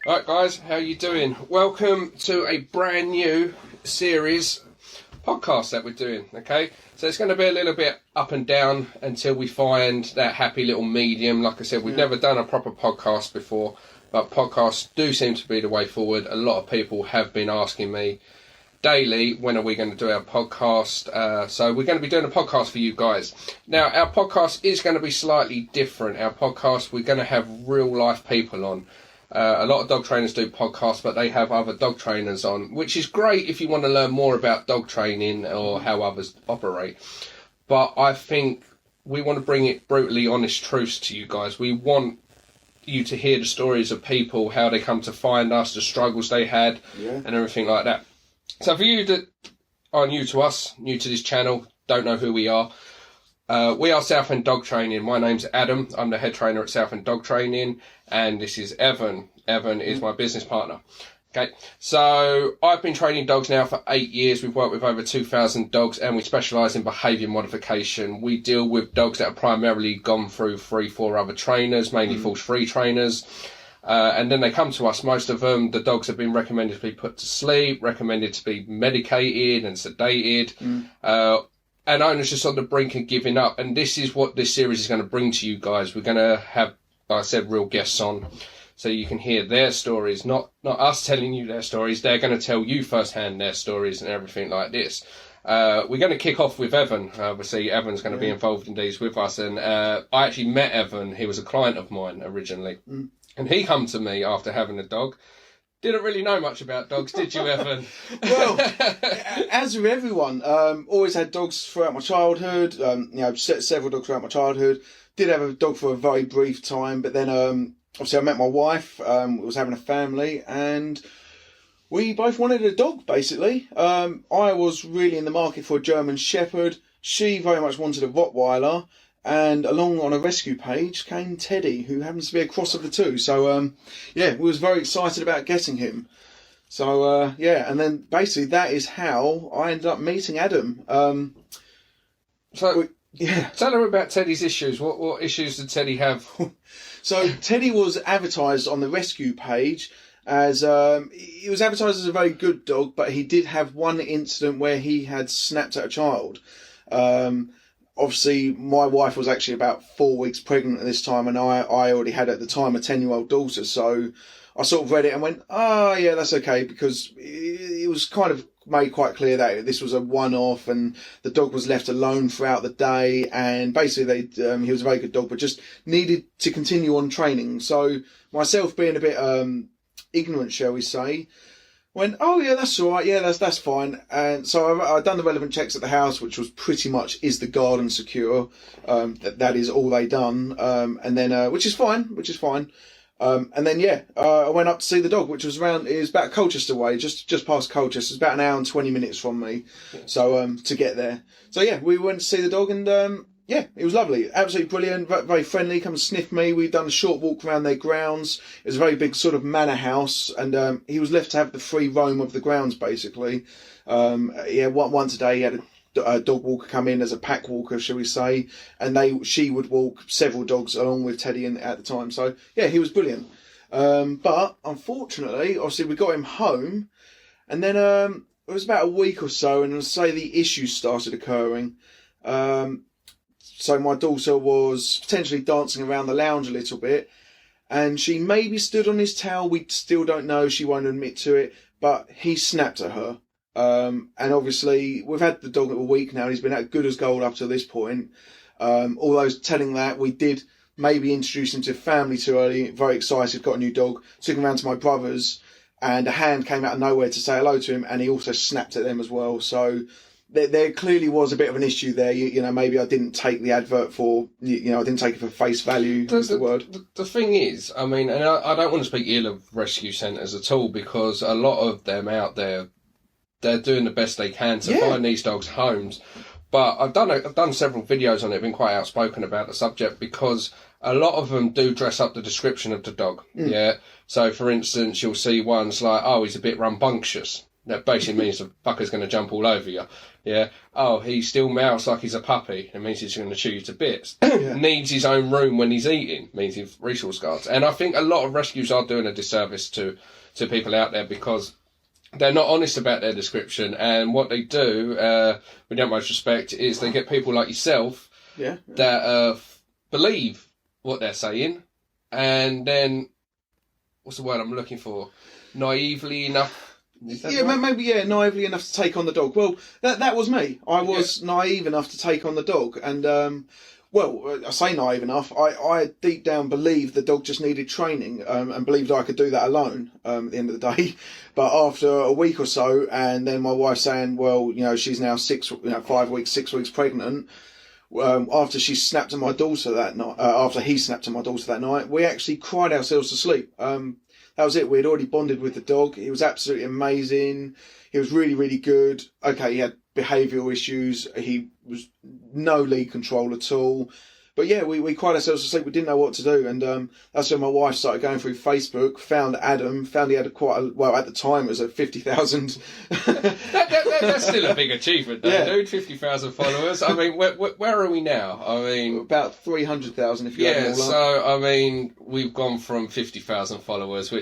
Right, guys, how you doing? Welcome to a brand new series podcast that we're doing, okay? So it's going to be a little bit up and down until we find that happy little medium. Like I said, we've never done a proper podcast before, but podcasts do seem to be the way forward. A lot of people have been asking me daily, when are we going to do our podcast? So we're going to be doing a podcast for you guys. Now, our podcast is going to be slightly different. Our podcast, we're going to have real life people on. A lot of dog trainers do podcasts, but they have other dog trainers on, which is great if you want to learn more about dog training or how others operate. But I think we want to bring it brutally honest truths to you guys. We want you to hear the stories of people, how they come to find us, the struggles they had, and everything like that. So for you that are new to us, new to this channel, don't know who we are Southend Dog Training. My name's Adam. I'm the head trainer at Southend Dog Training, and this is Evan. Evan is my business partner. Okay, so I've been training dogs now for 8 years. We've worked with over 2,000 dogs, and we specialise in behaviour modification. We deal with dogs that have primarily gone through 3-4 other trainers, mainly force-free trainers. And then they come to us. Most of them, the dogs have been recommended to be put to sleep, recommended to be medicated and sedated. And owners just on the brink of giving up. And this is what this series is going to bring to you guys. We're going to have, like I said, real guests on, so you can hear their stories, not us telling you their stories. They're going to tell you firsthand their stories and everything like this. We're going to kick off with Evan. Obviously, Evan's going to be involved in these with us. And I actually met Evan. He was a client of mine originally. And he come to me after having a dog. Didn't really know much about dogs, did you, Evan? Well, as with everyone, always had dogs throughout my childhood. Several dogs throughout my childhood. Did have a dog for a very brief time, but then obviously I met my wife. Was having a family, and we both wanted a dog. Basically, I was really in the market for a German Shepherd. She very much wanted a Rottweiler. And along on a rescue page came Teddy, who happens to be a cross of the two. So, we was very excited about getting him. So, and then basically that is how I ended up meeting Adam. Tell her about Teddy's issues. What issues did Teddy have? So, Teddy was advertised on the rescue page as, he was advertised as a very good dog, but he did have one incident where he had snapped at a child. Obviously, my wife was actually about 4 weeks pregnant at this time, and I already had at the time a 10-year-old daughter. So I sort of read it and went, yeah, that's okay, because it was kind of made quite clear that this was a one-off, and the dog was left alone throughout the day. And basically, he was a very good dog, but just needed to continue on training. So myself being a bit ignorant, shall we say, went, that's all right, that's fine. And so I've done the relevant checks at the house, which was pretty much, is the garden secure? That is all they done. And then, which is fine. And then, I went up to see the dog, which was it was about Colchester way, just past Colchester. It's about an hour and 20 minutes from me. So, to get there. So we went to see the dog, and, it was lovely. Absolutely brilliant. Very friendly. Come and sniff me. We'd done a short walk around their grounds. It was a very big sort of manor house, and he was left to have the free roam of the grounds, basically. Once a day he had a dog walker come in as a pack walker, shall we say, and she would walk several dogs along with Teddy at the time. So he was brilliant. But unfortunately, obviously, we got him home, and then it was about a week or so, and say the issues started occurring. So my daughter was potentially dancing around the lounge a little bit, and she maybe stood on his tail. We still don't know. She won't admit to it, but he snapped at her. And obviously we've had the dog a week now, and he's been as good as gold up to this point. Although telling that, we did maybe introduce him to family too early. Very excited, got a new dog, took him around to my brother's, and a hand came out of nowhere to say hello to him, and he also snapped at them as well. So there clearly was a bit of an issue there. Maybe I didn't take the advert for, I didn't take it for face value, is the word. The thing is, I mean, and I don't want to speak ill of rescue centres at all, because a lot of them out there, they're doing the best they can to find these dogs homes. But I've done several videos on it, been quite outspoken about the subject, because a lot of them do dress up the description of the dog. So, for instance, you'll see ones like, he's a bit rambunctious. That basically means the fucker's going to jump all over you. Yeah. Oh, he still mouths like he's a puppy. It means he's going to chew you to bits. Needs his own room when he's eating. Means he's resource guards. And I think a lot of rescues are doing a disservice to people out there because they're not honest about their description. And what they do, with not much respect, is they get people like yourself that believe what they're saying. And then, what's the word I'm looking for? Naively enough. Naively enough to take on the dog. Well, that was me. I was naive enough to take on the dog, and I say naive enough. I deep down believed the dog just needed training, and believed I could do that alone. At the end of the day, but after a week or so, and then my wife saying, "Well, she's now 5 weeks, 6 weeks pregnant." After she snapped at my daughter that night, after he snapped at my daughter that night, we actually cried ourselves to sleep. That was it. We had already bonded with the dog. He was absolutely amazing. He was really, really good. Okay, he had behavioural issues. He was no lead control at all. But yeah, we cried ourselves to sleep. We didn't know what to do. And that's when my wife started going through Facebook, found Adam, found he had at the time it was at 50,000. That's still a big achievement, though, dude. 50,000 followers. I mean, where are we now? I mean, about 300,000 if you add it all up. So I mean, we've gone from 50,000 followers, for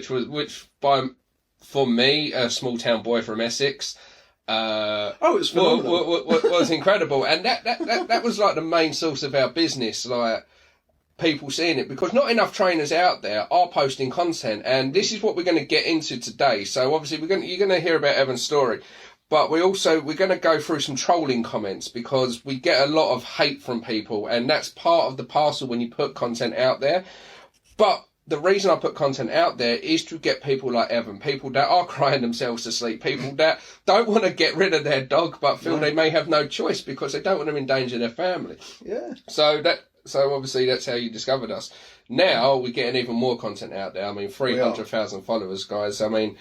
me, a small town boy from Essex. It was phenomenal. Was incredible, and that was like the main source of our business, like people seeing it, because not enough trainers out there are posting content, and this is what we're going to get into today. So obviously you're going to hear about Evan's story, but we're going to go through some trolling comments because we get a lot of hate from people, and that's part of the parcel when you put content out there. But the reason I put content out there is to get people like Evan, people that are crying themselves to sleep, people that don't want to get rid of their dog but feel they may have no choice because they don't want to endanger their family. Yeah. So obviously that's how you discovered us. Now we're getting even more content out there. I mean, 300,000 followers, guys. I mean,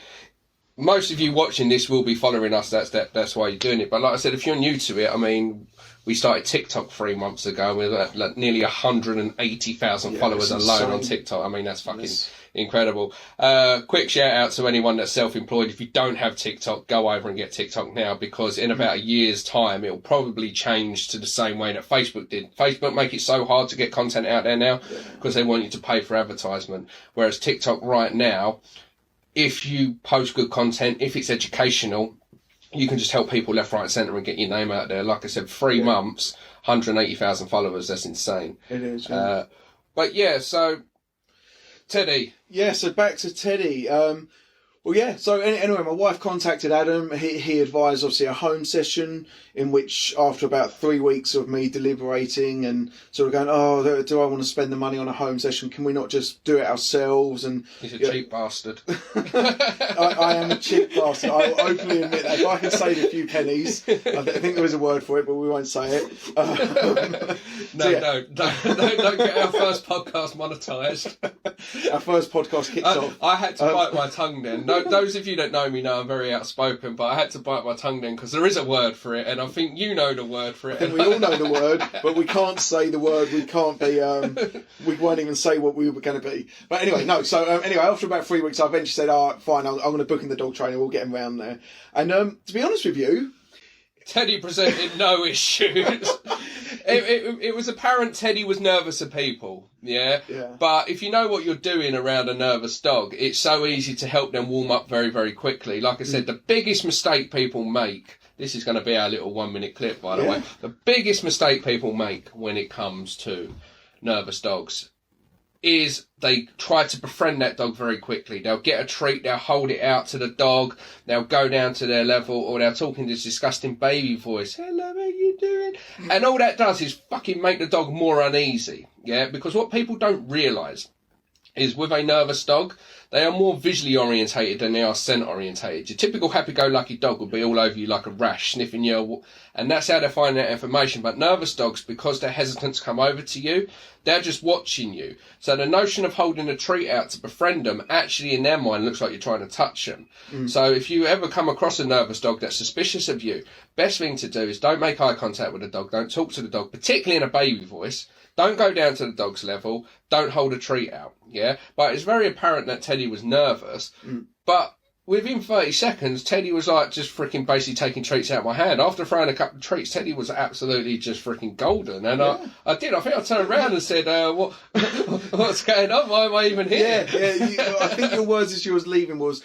most of you watching this will be following us. That's why you're doing it. But like I said, if you're new to it, I mean, we started TikTok 3 months ago. We're at like nearly 180,000 followers alone on TikTok. I mean, that's fucking incredible. Quick shout out to anyone that's self-employed. If you don't have TikTok, go over and get TikTok now, because in about a year's time, it'll probably change to the same way that Facebook did. Facebook make it so hard to get content out there now because they want you to pay for advertisement. Whereas TikTok right now, if you post good content, if it's educational, you can just help people left, right, and centre and get your name out there. Like I said, 3 months, 180,000 followers. That's insane. It is. But yeah, so Teddy. Yeah, so back to Teddy. So anyway, my wife contacted Adam. He advised, obviously, a home session in which, after about 3 weeks of me deliberating and sort of going, do I want to spend the money on a home session? Can we not just do it ourselves? And he's a cheap bastard. I am a cheap bastard. I will openly admit that. If I can save a few pennies, I think there is a word for it, but we won't say it. Don't get our first podcast monetised. Our first podcast kicks off. I had to bite my tongue then. Those of you that know me know I'm very outspoken, but I had to bite my tongue then because there is a word for it, and I think you know the word for it. I think we all know the word, but we can't say the word. We can't be. We won't even say what we were going to be. But anyway, no. So anyway, after about 3 weeks, I eventually said, "Oh, fine. I'm going to book in the dog trainer. We'll get him round there." And to be honest with you, Teddy presented no issues. It was apparent Teddy was nervous of people, yeah? But if you know what you're doing around a nervous dog, it's so easy to help them warm up very, very quickly. Like I said, the biggest mistake people make, this is going to be our little 1 minute clip, by the way, the biggest mistake people make when it comes to nervous dogs is they try to befriend that dog very quickly. They'll get a treat, they'll hold it out to the dog, they'll go down to their level, or they'll talk in this disgusting baby voice. Hello, how you doing? And all that does is fucking make the dog more uneasy, yeah? Because what people don't realise is with a nervous dog, they are more visually orientated than they are scent orientated. Your typical happy-go-lucky dog will be all over you like a rash, sniffing you, and that's how they find that information. But nervous dogs, because they're hesitant to come over to you, they're just watching you. So the notion of holding a treat out to befriend them, actually in their mind looks like you're trying to touch them. So if you ever come across a nervous dog that's suspicious of you, best thing to do is don't make eye contact with the dog, don't talk to the dog, particularly in a baby voice. Don't go down to the dog's level. Don't hold a treat out, yeah? But it's very apparent that Teddy was nervous. But within 30 seconds, Teddy was like just freaking basically taking treats out of my hand. After throwing a couple of treats, Teddy was absolutely just freaking golden. And I think I turned around and said, what's going on? Why am I even here? Yeah. I think your words as you was leaving was,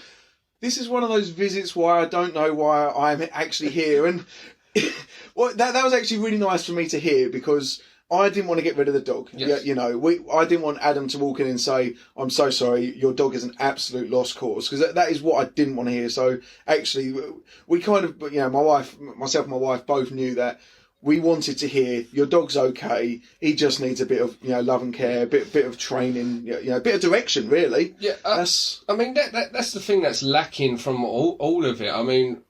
this is one of those visits why I don't know why I'm actually here. And well, that was actually really nice for me to hear, because I didn't want to get rid of the dog. Yes. I didn't want Adam to walk in and say, I'm so sorry, your dog is an absolute lost cause, because that is what I didn't want to hear. So actually, we kind of, myself and my wife both knew that we wanted to hear, your dog's okay, he just needs a bit of love and care, a bit of training, a bit of direction, really. Yeah, that's the thing that's lacking from all of it. I mean,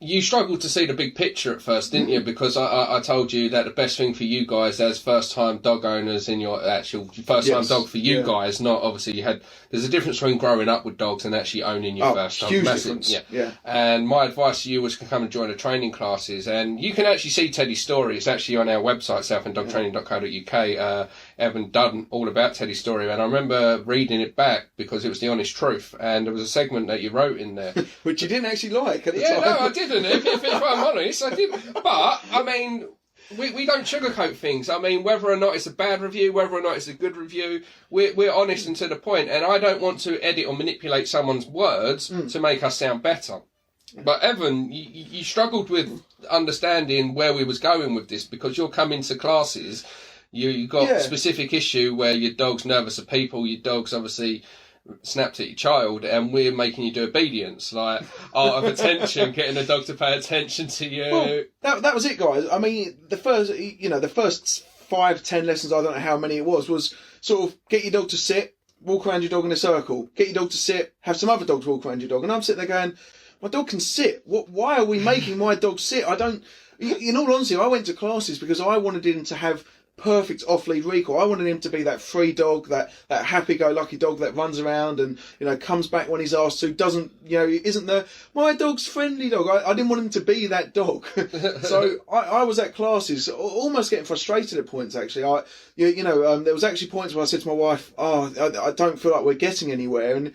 you struggled to see the big picture at first, didn't you? Because I told you that the best thing for you guys as first-time dog owners in your actual first-time dog for you guys, not obviously there's a difference between growing up with dogs and actually owning your first dog. Huge difference. Yeah. And my advice to you was to come and join the training classes. And you can actually see Teddy's story. It's actually on our website, southenddogtraining.co.uk. Evan done all about Teddy's story. And I remember reading it back because it was the honest truth. And there was a segment that you wrote in there. Which you didn't actually like at the time. Yeah, no, I didn't. If I'm honest, I didn't. But, I mean, we don't sugarcoat things. I mean, whether or not it's a bad review, whether or not it's a good review, we're honest and to the point. And I don't want to edit or manipulate someone's words to make us sound better. But Evan, you struggled with understanding where we was going with this, because you're coming to classes, you got a specific issue where your dog's nervous of people, your dog's obviously snapped at your child, and we're making you do obedience, like art of attention, getting the dog to pay attention to you. Well, that was it, guys. I mean, the first 5-10 lessons, I don't know how many it was sort of get your dog to sit, walk around your dog in a circle, get your dog to sit, have some other dogs walk around your dog. And I'm sitting there going, my dog can sit. Why are we making my dog sit? In all honesty, I went to classes because I wanted him to have perfect off-lead recall. I wanted him to be that free dog, that happy-go-lucky dog that runs around and comes back when he's asked to. Doesn't isn't my dog's friendly dog. I didn't want him to be that dog. So I was at classes almost getting frustrated at points. Actually, there was actually points where I said to my wife, I don't feel like we're getting anywhere. And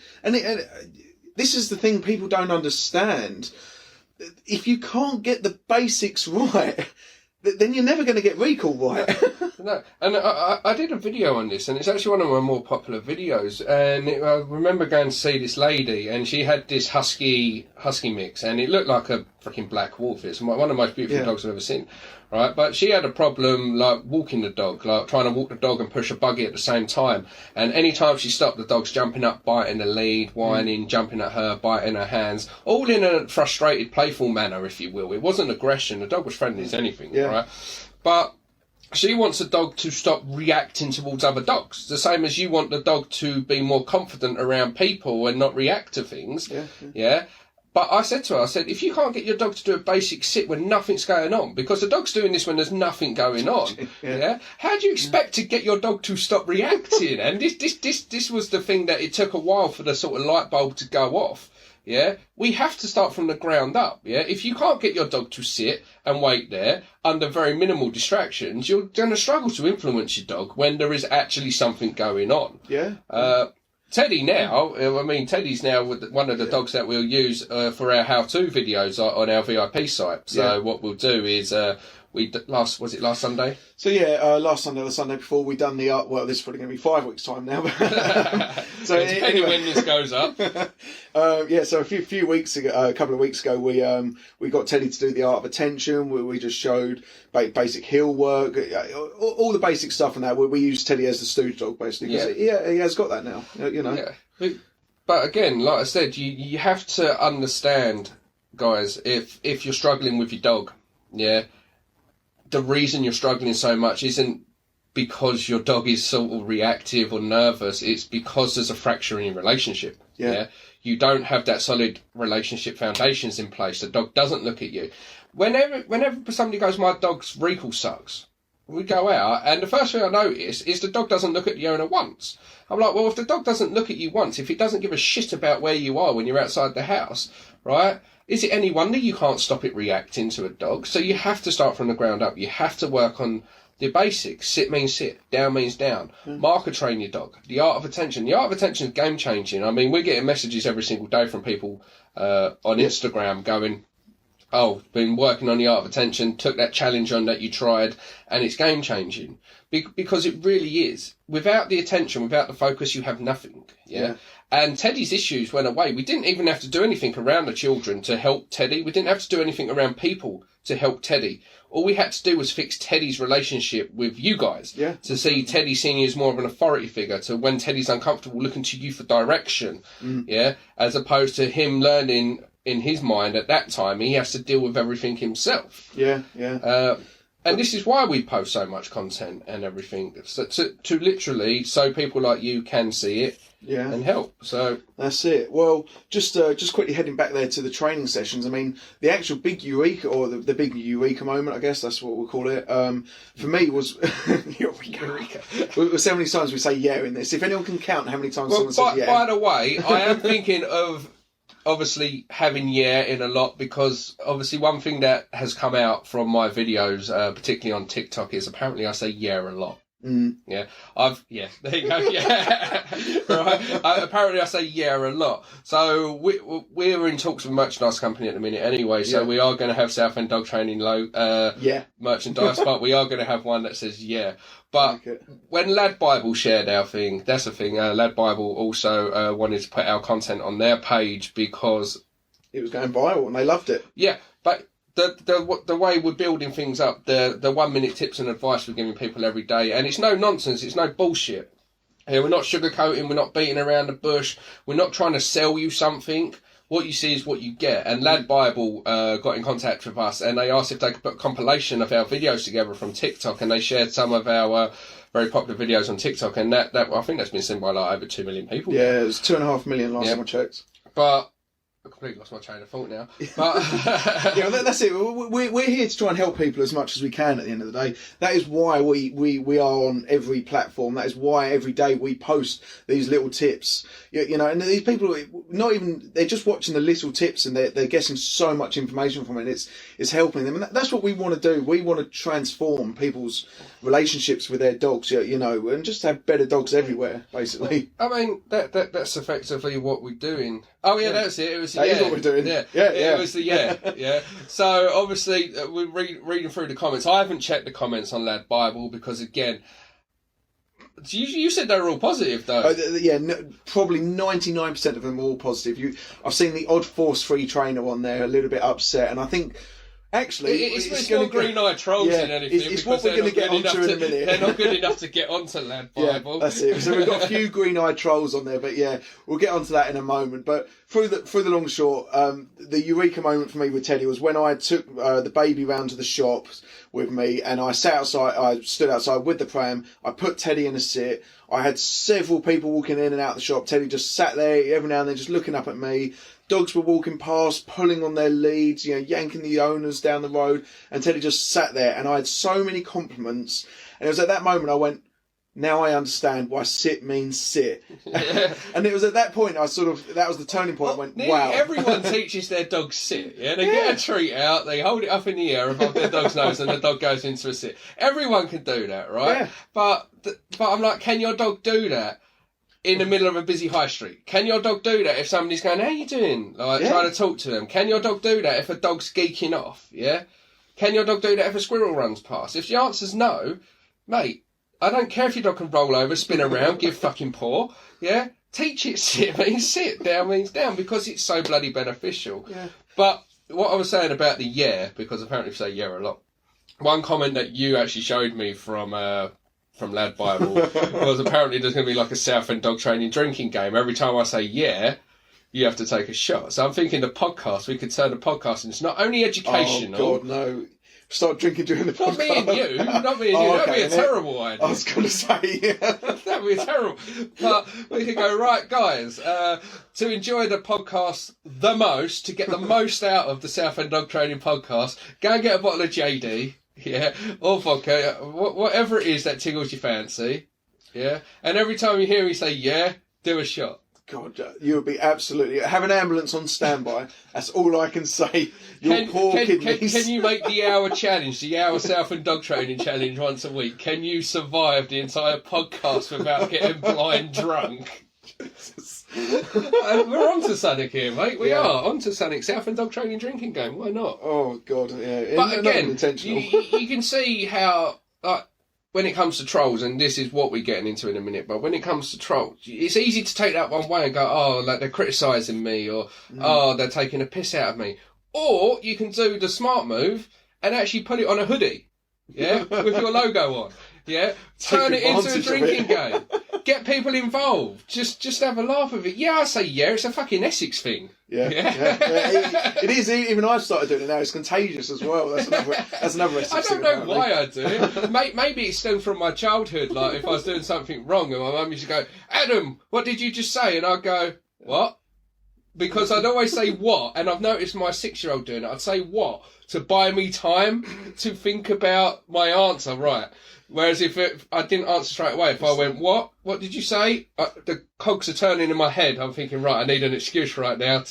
this is the thing people don't understand. If you can't get the basics right, then you're never going to get recall right. No, and I did a video on this, and it's actually one of my more popular videos. And I remember going to see this lady, and she had this husky mix, and it looked like a freaking black wolf. It's one of the most beautiful dogs I've ever seen, right? But she had a problem like walking the dog, like trying to walk the dog and push a buggy at the same time. And any time she stopped, the dog's jumping up, biting the lead, whining, jumping at her, biting her hands, all in a frustrated, playful manner, if you will. It wasn't aggression. The dog was friendly as anything, right? But she wants the dog to stop reacting towards other dogs, the same as you want the dog to be more confident around people and not react to things. Yeah. But I said to her, if you can't get your dog to do a basic sit when nothing's going on, because the dog's doing this when there's nothing going on, how do you expect to get your dog to stop reacting? And this was the thing that it took a while for the sort of light bulb to go off. Yeah, we have to start from the ground up. Yeah, if you can't get your dog to sit and wait there under very minimal distractions, you're going to struggle to influence your dog when there is actually something going on. Teddy now, Teddy's now one of the dogs that we'll use for our how-to videos on our VIP site. So what we'll do is was it last Sunday? So last Sunday or the Sunday before, we done the art. Well, this is probably going to be 5 weeks time now. So depending when this goes up. So a couple of weeks ago, we got Teddy to do the art of attention. We just showed basic heel work, all the basic stuff, and that we use Teddy as the stooge dog basically. He has got that now. Yeah. But again, like I said, you have to understand, guys, if you're struggling with your dog, the reason you're struggling so much isn't because your dog is sort of reactive or nervous. It's because there's a fracture in your relationship. You don't have that solid relationship foundations in place. The dog doesn't look at you. Whenever somebody goes, my dog's recall sucks, we go out, and the first thing I notice is the dog doesn't look at the owner once. I'm like, well, if the dog doesn't look at you once, if it doesn't give a shit about where you are when you're outside the house, right? Is it any wonder you can't stop it reacting to a dog? So you have to start from the ground up. You have to work on The basics, sit means sit, down means down. Marker train your dog. The art of attention. The art of attention is game changing. I mean, we're getting messages every single day from people on Instagram going, oh, been working on the art of attention, took that challenge on that you tried, and it's game changing. Because it really is. Without the attention, without the focus, you have nothing. Yeah. And Teddy's issues went away. We didn't even have to do anything around the children to help Teddy. We didn't have to do anything around people to help Teddy. All we had to do was fix Teddy's relationship with you guys. Yeah. To see Teddy seeing you as more of an authority figure, to when Teddy's uncomfortable, looking to you for direction. Yeah. As opposed to him learning in his mind at that time, he has to deal with everything himself. Yeah, yeah. And this is why we post so much content and everything, so to literally, so people like you can see it and help. So that's it. Well, just quickly heading back there to the training sessions. I mean, the actual big eureka, or the big eureka moment, I guess that's what we'll call it. For me was eureka. So many times we say yeah in this. If anyone can count how many times someone said yeah. By the way, I am thinking of obviously having yeah in a lot, because obviously one thing that has come out from my videos, particularly on TikTok, is apparently I say yeah a lot. Yeah, there you go. Yeah, right. Apparently I say yeah a lot. So we're in talks with a merchandise company at the minute anyway. So we are going to have Southend dog training merchandise, but we are going to have one that says yeah. But when Lad Bible shared our thing, that's the thing. Lad Bible also wanted to put our content on their page because it was going viral and they loved it. Yeah, but the way we're building things up, the 1 minute tips and advice we're giving people every day, and it's no nonsense, it's no bullshit. We're not sugarcoating, we're not beating around the bush, we're not trying to sell you something. What you see is what you get. And Lad Bible got in contact with us, and they asked if they could put a compilation of our videos together from TikTok, and they shared some of our very popular videos on TikTok, and that I think that's been seen by like over 2 million people. Yeah, it was 2.5 million last time I checked. But I completely lost my train of thought now. But yeah, that's it. We're here to try and help people as much as we can at the end of the day. That is why we are on every platform. That is why every day we post these little tips. You know, and these people, they're just watching the little tips, and they're getting so much information from it. It's helping them. And that's what we want to do. We want to transform people's relationships with their dogs, you know, and just have better dogs everywhere, basically. I mean, that's effectively what we're doing. Oh, yeah, that's it. It was that is what we're doing. Yeah. It was the yeah. So, obviously, we're reading through the comments. I haven't checked the comments on Lad Bible because, again, you said they were all positive, though. Probably 99% of them are all positive. I've seen the odd force-free trainer on there, a little bit upset, and I think... Actually, it's more green-eyed trolls than anything. It's what we're going to get onto in a minute. They're not good enough to get onto Lad Bible. Yeah, that's it. So we've got a few green-eyed trolls on there, but yeah, we'll get onto that in a moment. But through the long and short, the eureka moment for me with Teddy was when I took the baby round to the shop with me, and I stood outside with the pram. I put Teddy in a sit. I had several people walking in and out the shop. Teddy just sat there every now and then, just looking up at me. Dogs were walking past, pulling on their leads, you know, yanking the owners down the road, and Teddy just sat there, and I had so many compliments. And it was at that moment I went, now I understand why sit means sit. And it was at that point that was the turning point. I went, wow. Everyone teaches their dog sit, yeah? They get a treat out, they hold it up in the air above their dog's nose, and the dog goes into a sit. Everyone can do that, right? Yeah. But I'm like, can your dog do that in the middle of a busy high street? Can your dog do that if somebody's going, how you doing? Trying to talk to them. Can your dog do that if a dog's geeking off? Yeah? Can your dog do that if a squirrel runs past? If the answer's no, mate, I don't care if your dog can roll over, spin around, give fucking paw. Yeah? Teach it sit means sit, down means down, because it's so bloody beneficial. Yeah. But what I was saying about the yeah, because apparently we say yeah a lot. One comment that you actually showed me from Lad Bible was apparently there's going to be like a Southend dog training drinking game. Every time I say yeah, you have to take a shot. So I'm thinking the podcast, we could turn the podcast and it's not only educational. Oh God, no. Start drinking during the podcast. Not me and you. Not me and you. That'd be a terrible idea. I was going to say, that'd be terrible. But we could go, right, guys, to enjoy the podcast the most, to get the most out of the Southend Dog Training podcast, go and get a bottle of JD. Yeah, or vodka, whatever it is that tickles your fancy. Yeah, and every time you hear me say yeah, do a shot. God, you would be absolutely... Have an ambulance on standby. That's all I can say. Your poor kidneys. Can you make the hour challenge, the hour Southend dog training challenge once a week? Can you survive the entire podcast without getting blind drunk? We're on to Sonic here, mate. We are on to Sonic. Southend dog training drinking game. Why not? Oh, God, yeah. But again, you can see how... when it comes to trolls, and this is what we're getting into in a minute, but when it comes to trolls, it's easy to take that one way and go, oh, like they're criticising me, or oh, they're taking a piss out of me. Or you can do the smart move and actually put it on a hoodie, with your logo on, turn it into a drinking game. Get people involved. Just have a laugh with it. Yeah, I say it's a fucking Essex thing. Yeah. It is. Even I've started doing it now. It's contagious as well. That's another Essex thing. I don't know why I do it. Maybe it stemmed from my childhood. Like if I was doing something wrong and my mum used to go, Adam, what did you just say? And I'd go, what? Because I'd always say what, and I've noticed my 6-year-old doing it. I'd say what to buy me time to think about my answer, right? Whereas if I didn't answer straight away, if I went, what did you say? The cogs are turning in my head. I'm thinking, right, I need an excuse right now,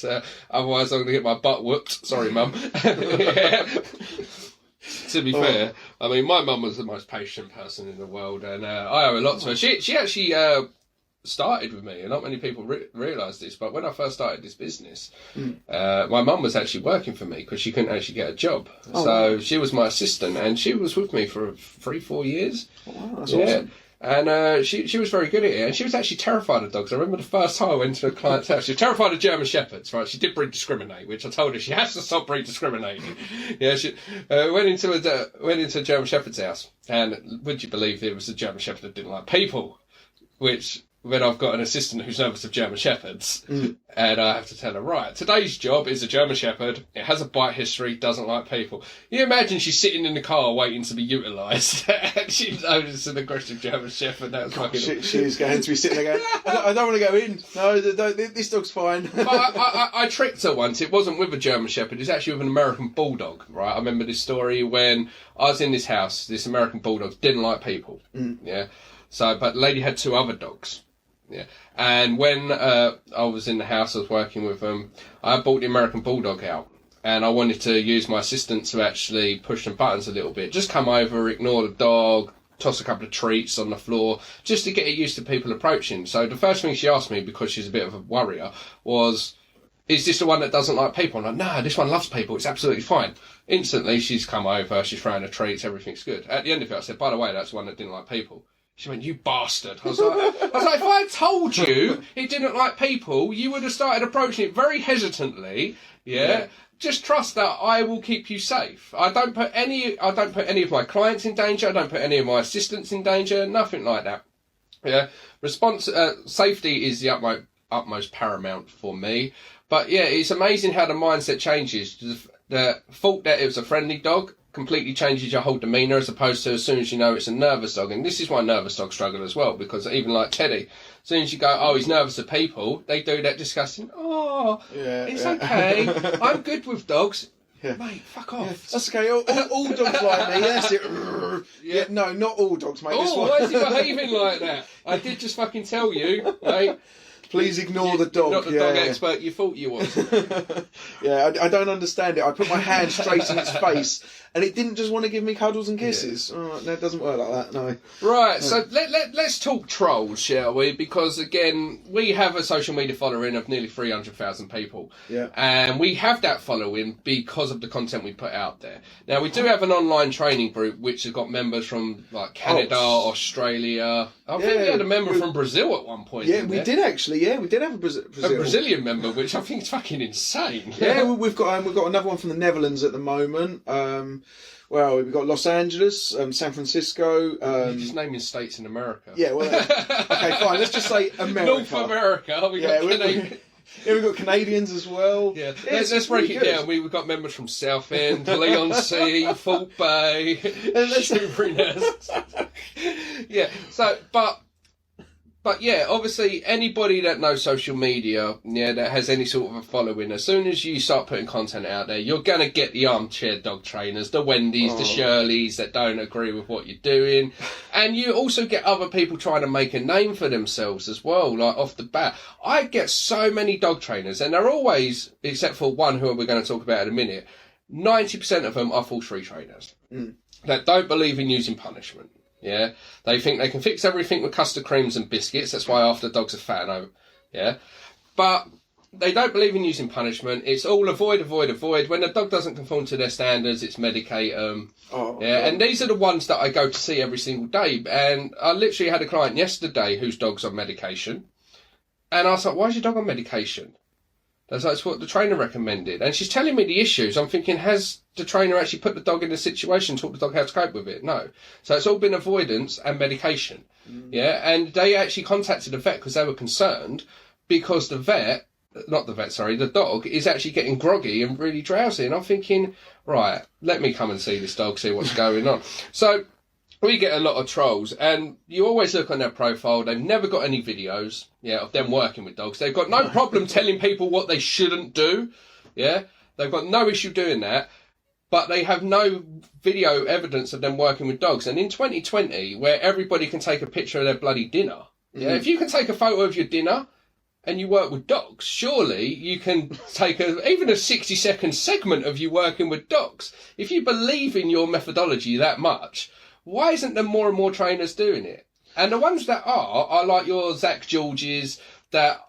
otherwise I'm going to get my butt whooped. Sorry, Mum. To be fair, I mean, my mum was the most patient person in the world, and I owe a lot to her. She actually started with me, and not many people realise this, but when I first started this business, my mum was actually working for me because she couldn't actually get a job. She was my assistant, and she was with me for 3-4 years. Oh, wow, that's awesome. And she was very good at it, and she was actually terrified of dogs. I remember the first time I went to a client's house, she was terrified of German Shepherds, right? She did breed discriminate, which I told her she has to stop breed discriminating. She went into a German Shepherd's house, and would you believe it was a German Shepherd that didn't like people, which... when I've got an assistant who's nervous of German Shepherds, and I have to tell her, right, today's job is a German Shepherd, it has a bite history, doesn't like people. You imagine she's sitting in the car waiting to be utilised, and she's noticed an aggressive German Shepherd. That was fucking... She's going to be sitting there going, I don't want to go in. No, this dog's fine. But I tricked her once. It wasn't with a German Shepherd, it's actually with an American Bulldog, right? I remember this story when I was in this house, this American Bulldog didn't like people, but the lady had 2 other dogs. Yeah, and when I was in the house, I was working with them, I brought the American Bulldog out, and I wanted to use my assistant to actually push some buttons a little bit. Just come over, ignore the dog, toss a couple of treats on the floor, just to get it used to people approaching. So the first thing she asked me, because she's a bit of a worrier, was, is this the one that doesn't like people? I'm like, no, this one loves people, it's absolutely fine. Instantly, she's come over, she's throwing her treats, everything's good. At the end of it, I said, by the way, that's the one that didn't like people. She went, you bastard. I was like, if I had told you it didn't like people, you would have started approaching it very hesitantly. Yeah. Just trust that I will keep you safe. I don't put any of my clients in danger. I don't put any of my assistants in danger. Nothing like that. Yeah. Safety is the utmost paramount for me. But yeah, it's amazing how the mindset changes. The thought that it was a friendly dog completely changes your whole demeanour, as opposed to as soon as you know it's a nervous dog. And this is why nervous dogs struggle as well, because even like Teddy, as soon as you go, oh, he's nervous of people, they do that disgusting, it's okay, I'm good with dogs. Yeah. Mate, fuck off. Yeah, that's okay. All dogs like me. That's it. No, not all dogs, mate. Why is he behaving like that? I did just fucking tell you, mate. Please ignore the dog. Not the dog expert you thought you was. I don't understand it. I put my hand straight in its face, and it didn't just want to give me cuddles and kisses. No, it doesn't work like that, no. Right, so let's talk trolls, shall we? Because, again, we have a social media following of nearly 300,000 people. Yeah. And we have that following because of the content we put out there. Now, we do have an online training group, which has got members from, like, Canada, Australia. I think we had a member from Brazil at one point. Yeah, we did actually. Yeah, we did have a Brazilian member, which I think is fucking insane. Yeah, we've got another one from the Netherlands at the moment. We've got Los Angeles, San Francisco. You're just naming states in America. Yeah, well, okay, fine. Let's just say America. North America. We've got Canadians as well. Yeah, let's break it down. We've got members from Southend, Leon Sea, Fort Bay, Shoebury Nest. Yeah, so, but But yeah, obviously anybody that knows social media, that has any sort of a following, as soon as you start putting content out there, you're going to get the armchair dog trainers, the Wendy's, the Shirleys that don't agree with what you're doing. And you also get other people trying to make a name for themselves as well, like off the bat. I get so many dog trainers, and they're always, except for one who we're going to talk about in a minute, 90% of them are force-free trainers that don't believe in using punishment. Yeah, they think they can fix everything with custard creams and biscuits. That's why after dogs are fat and over. Yeah, but they don't believe in using punishment. It's all avoid, avoid, avoid. When the dog doesn't conform to their standards, it's medicate them. And these are the ones that I go to see every single day. And I literally had a client yesterday whose dog's on medication, and I was like, "Why is your dog on medication?" That's what the trainer recommended. And she's telling me the issues. I'm thinking, has the trainer actually put the dog in a situation, taught the dog how to cope with it? No. So it's all been avoidance and medication. Yeah. And they actually contacted the vet because they were concerned because the dog is actually getting groggy and really drowsy. And I'm thinking, right, let me come and see this dog, see what's going on. So we get a lot of trolls, and you always look on their profile. They've never got any videos, of them working with dogs. They've got no problem telling people what they shouldn't do. Yeah, they've got no issue doing that, but they have no video evidence of them working with dogs. And in 2020, where everybody can take a picture of their bloody dinner, if you can take a photo of your dinner and you work with dogs, surely you can take even a 60-second segment of you working with dogs. If you believe in your methodology that much, why isn't there more and more trainers doing it? And the ones that are like your Zach Georges, that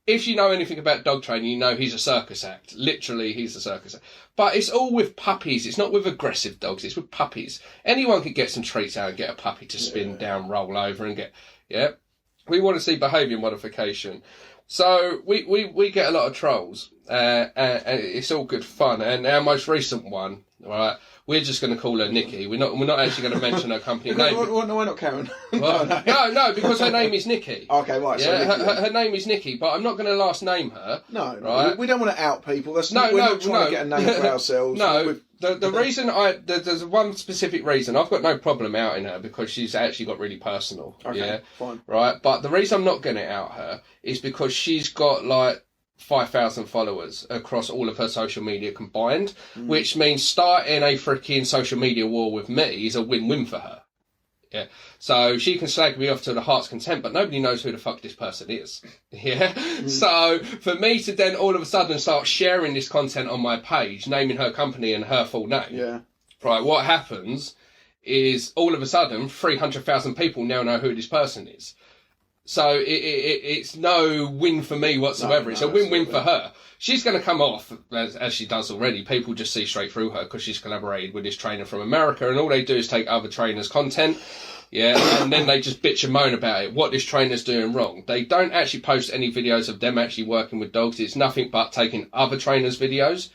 if you know anything about dog training, you know he's a circus act. Literally, he's a circus act. But it's all with puppies. It's not with aggressive dogs. It's with puppies. Anyone could get some treats out and get a puppy to spin down, roll over and get... Yeah. We want to see behaviour modification. So we get a lot of trolls. And it's all good fun. And our most recent one, right... We're just going to call her Nikki. We're not actually going to mention her company name. No, why not Karen? Well, no, because her name is Nikki. Okay, right. Yeah, so her name is Nikki, but I'm not going to last name her. No, right? We don't want to out people. We're not trying to get a name for ourselves. No, the reason there's one specific reason. I've got no problem outing her because she's actually got really personal. Okay, fine. Right, but the reason I'm not going to out her is because she's got like 5,000 followers across all of her social media combined, which means starting a freaking social media war with me is a win-win for her. Yeah. So she can slag me off to the heart's content, but nobody knows who the fuck this person is. Yeah. So for me to then all of a sudden start sharing this content on my page, naming her company and her full name. Yeah. Right. What happens is all of a sudden 300,000 people now know who this person is. So it's no win for me whatsoever. It's a win-win for her. She's going to come off, as she does already. People just see straight through her because she's collaborated with this trainer from America, and all they do is take other trainers' content, and then they just bitch and moan about it, what this trainer's doing wrong. They don't actually post any videos of them actually working with dogs. It's nothing but taking other trainers' videos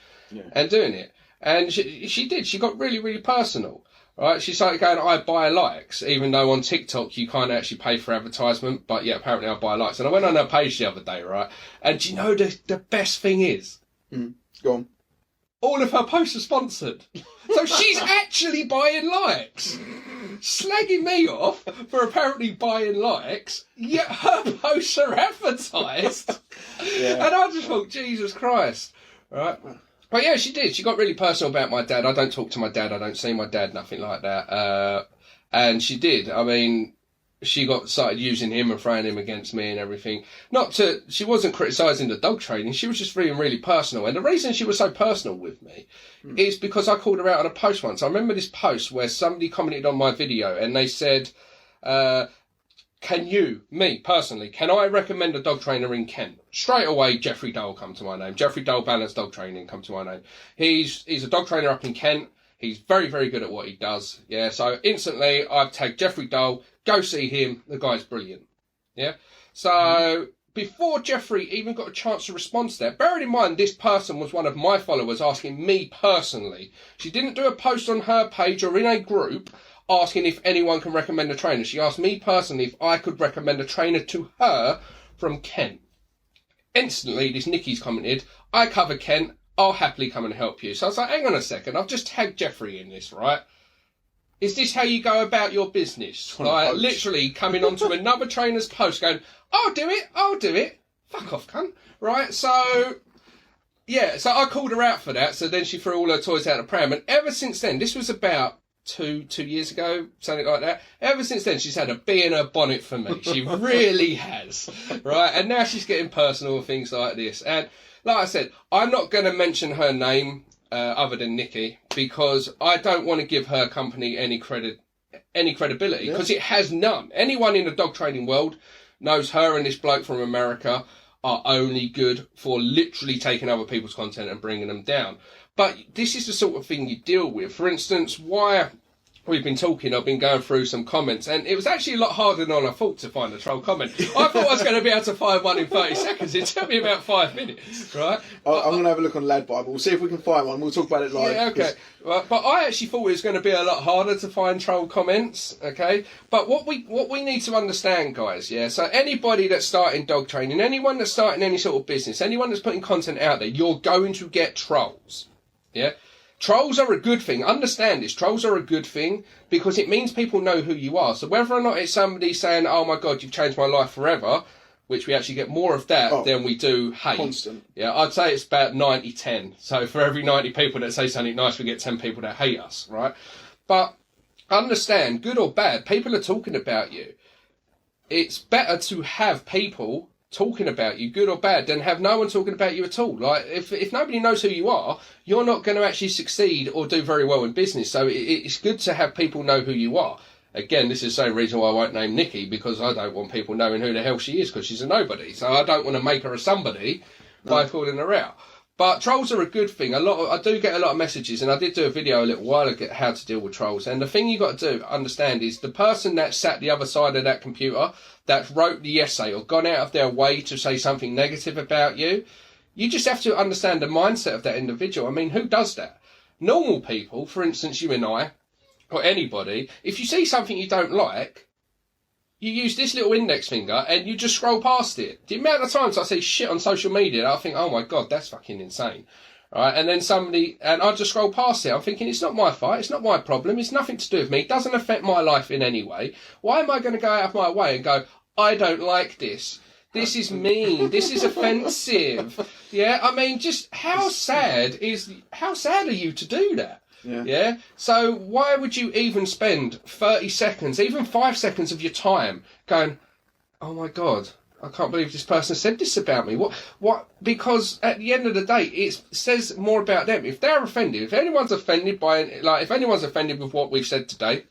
and doing it. And she did. She got really, really personal. Right, she started going, I buy likes, even though on TikTok you can't actually pay for advertisement, but yeah, apparently I buy likes. And I went on her page the other day, right, and do you know the best thing is? Go on. All of her posts are sponsored. So she's actually buying likes. Slagging me off for apparently buying likes, yet her posts are advertised. And I just thought, Jesus Christ, right? But yeah, she did. She got really personal about my dad. I don't talk to my dad. I don't see my dad, nothing like that. And she did. I mean, she started using him and throwing him against me and everything. She wasn't criticising the dog training. She was just being really personal. And the reason she was so personal with me is because I called her out on a post once. I remember this post where somebody commented on my video and they said, can I recommend a dog trainer in Kent? Straight away, Jeffrey Dole come to my name. Jeffrey Dole Balanced Dog Training come to my name. He's a dog trainer up in Kent. He's very, very good at what he does. Yeah, so instantly I've tagged Jeffrey Dole. Go see him. The guy's brilliant. Yeah. So before Jeffrey even got a chance to respond to that, bearing in mind this person was one of my followers asking me personally. She didn't do a post on her page or in a group asking if anyone can recommend a trainer. She asked me personally if I could recommend a trainer to her from Kent. Instantly, this Nikki's commented, I cover Kent, I'll happily come and help you. So I was like, hang on a second, I've just tagged Jeffrey in this, right? Is this how you go about your business? Like, literally coming onto another trainer's post going, I'll do it. Fuck off, cunt. Right, so... Yeah, so I called her out for that, so then she threw all her toys out the pram, and ever since then, this was about two years ago, something like that, ever since then she's had a bee in her bonnet for me. She really has, right? And now she's getting personal and things like this. And like I said, I'm not going to mention her name other than Nikki, because I don't want to give her company any credibility, because it has none. Anyone in the dog training world knows her and this bloke from America are only good for literally taking other people's content and bringing them down. But this is the sort of thing you deal with. For instance, why we've been talking, I've been going through some comments, and it was actually a lot harder than I thought to find a troll comment. I thought I was going to be able to find one in 30 seconds. It took me about 5 minutes, right? I'm going to have a look on Lad Bible. We'll see if we can find one. We'll talk about it live. Yeah, okay. Right, but I actually thought it was going to be a lot harder to find troll comments, okay? But what we need to understand, guys, yeah? So anybody that's starting dog training, anyone that's starting any sort of business, anyone that's putting content out there, you're going to get trolls, yeah? Trolls are a good thing. Understand this. Trolls are a good thing because it means people know who you are. So whether or not it's somebody saying, oh my God, you've changed my life forever, which we actually get more of that than we do hate. Constant. Yeah, I'd say it's about 90-10. So for every 90 people that say something nice, we get 10 people that hate us, right? But understand, good or bad, people are talking about you. It's better to have people talking about you, good or bad, than have no one talking about you at all. Like, if nobody knows who you are, you're not going to actually succeed or do very well in business. So it's good to have people know who you are. Again, this is the same reason why I won't name Nikki, because I don't want people knowing who the hell she is, because she's a nobody. So I don't want to make her a somebody by calling her out. But trolls are a good thing. I do get a lot of messages, and I did do a video a little while ago how to deal with trolls. And the thing you got to understand is the person that sat the other side of that computer, that wrote the essay or gone out of their way to say something negative about you, you just have to understand the mindset of that individual. I mean, who does that? Normal people, for instance, you and I, or anybody, if you see something you don't like, you use this little index finger and you just scroll past it. The amount of times I see shit on social media, I think, oh my God, that's fucking insane. Right? And then I just scroll past it. I'm thinking, it's not my fight. It's not my problem. It's nothing to do with me. It doesn't affect my life in any way. Why am I going to go out of my way and go, I don't like this. This is mean. This is offensive. Yeah. I mean, just how sad are you to do that? Yeah. So why would you even spend 30 seconds, even 5 seconds of your time going, oh my God, I can't believe this person said this about me. What? Because at the end of the day, it says more about them. If they're offended, if anyone's offended with what we've said today,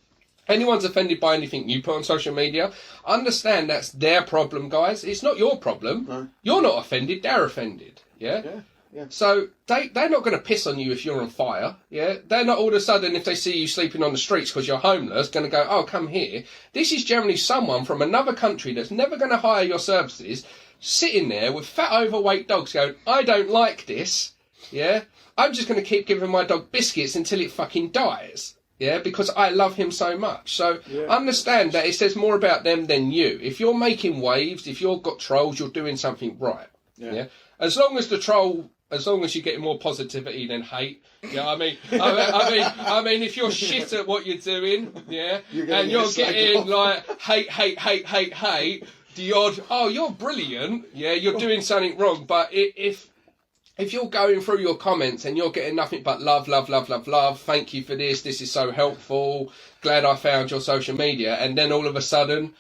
anyone's offended by anything you put on social media, understand that's their problem, guys. It's not your problem. No. You're not offended, they're offended. Yeah. Yeah. So they're not going to piss on you if you're on fire. Yeah, they're not all of a sudden, if they see you sleeping on the streets because you're homeless, going to go, oh, come here. This is generally someone from another country that's never going to hire your services, sitting there with fat overweight dogs going, I don't like this. Yeah, I'm just going to keep giving my dog biscuits until it fucking dies. Yeah, because I love him so much. So understand that it says more about them than you. If you're making waves, if you've got trolls, you're doing something right. Yeah. As long as you're getting more positivity than hate, yeah. I mean, if you're shit at what you're doing, yeah, you're getting like hate, the odd, oh, you're brilliant, yeah, you're doing something wrong. But if you're going through your comments and you're getting nothing but love, thank you for this is so helpful, glad I found your social media, and then all of a sudden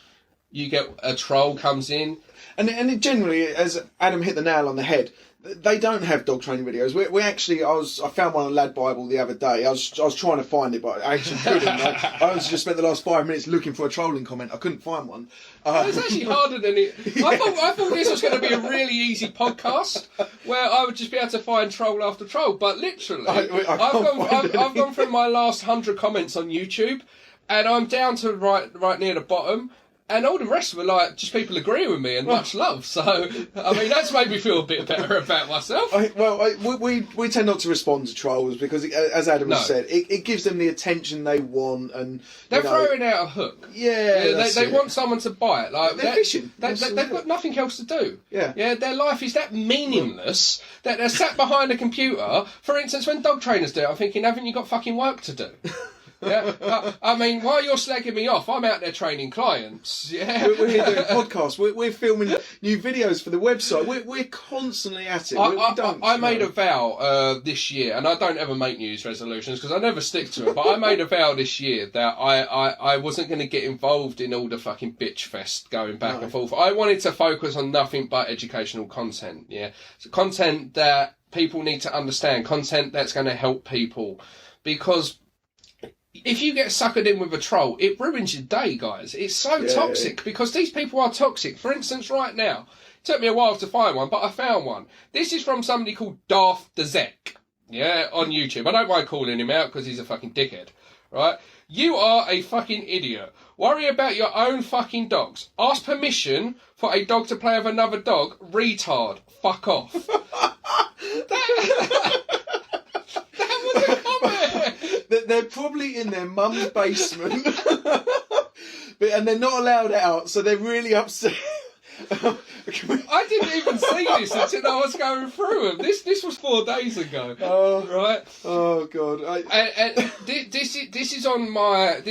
you get a troll comes in. And it generally, as Adam hit the nail on the head, they don't have dog training videos. We actually, I found one on Lad Bible the other day. I was trying to find it, but I actually couldn't. I honestly just spent the last 5 minutes looking for a trolling comment. I couldn't find one. It's actually harder than it. I thought this was going to be a really easy podcast where I would just be able to find troll after troll. But literally, I've gone through my last 100 comments on YouTube, and I'm down to right near the bottom. And all the rest were like just people agreeing with me and much love. So, I mean, that's made me feel a bit better about myself. We tend not to respond to trolls because, as Adam has said, it gives them the attention they want, and they're throwing out a hook. Yeah, they want someone to bite. Like they're fishing. They've got nothing else to do. Yeah. Their life is that meaningless that they're sat behind a computer. For instance, when dog trainers do it, I'm thinking, haven't you got fucking work to do? Yeah, I mean, while you're slagging me off, I'm out there training clients. Yeah, We're here doing podcasts. We're filming new videos for the website. We're constantly at it. I made a vow this year, and I don't ever make New Year's resolutions because I never stick to it. But I made a vow this year that I wasn't going to get involved in all the fucking bitch fest going back and forth. I wanted to focus on nothing but educational content. Yeah, so content that people need to understand, content that's going to help people, because if you get suckered in with a troll, it ruins your day, guys. It's so toxic because these people are toxic. For instance, right now, it took me a while to find one, but I found one. This is from somebody called Darth the Zek, on YouTube. I don't mind calling him out because he's a fucking dickhead, right? You are a fucking idiot. Worry about your own fucking dogs. Ask permission for a dog to play with another dog. Retard. Fuck off. That was a comment. They're probably in their mum's basement, and they're not allowed out, so they're really upset. I didn't even see this until I was going through them. This was 4 days ago. Right? Oh god! And this is on my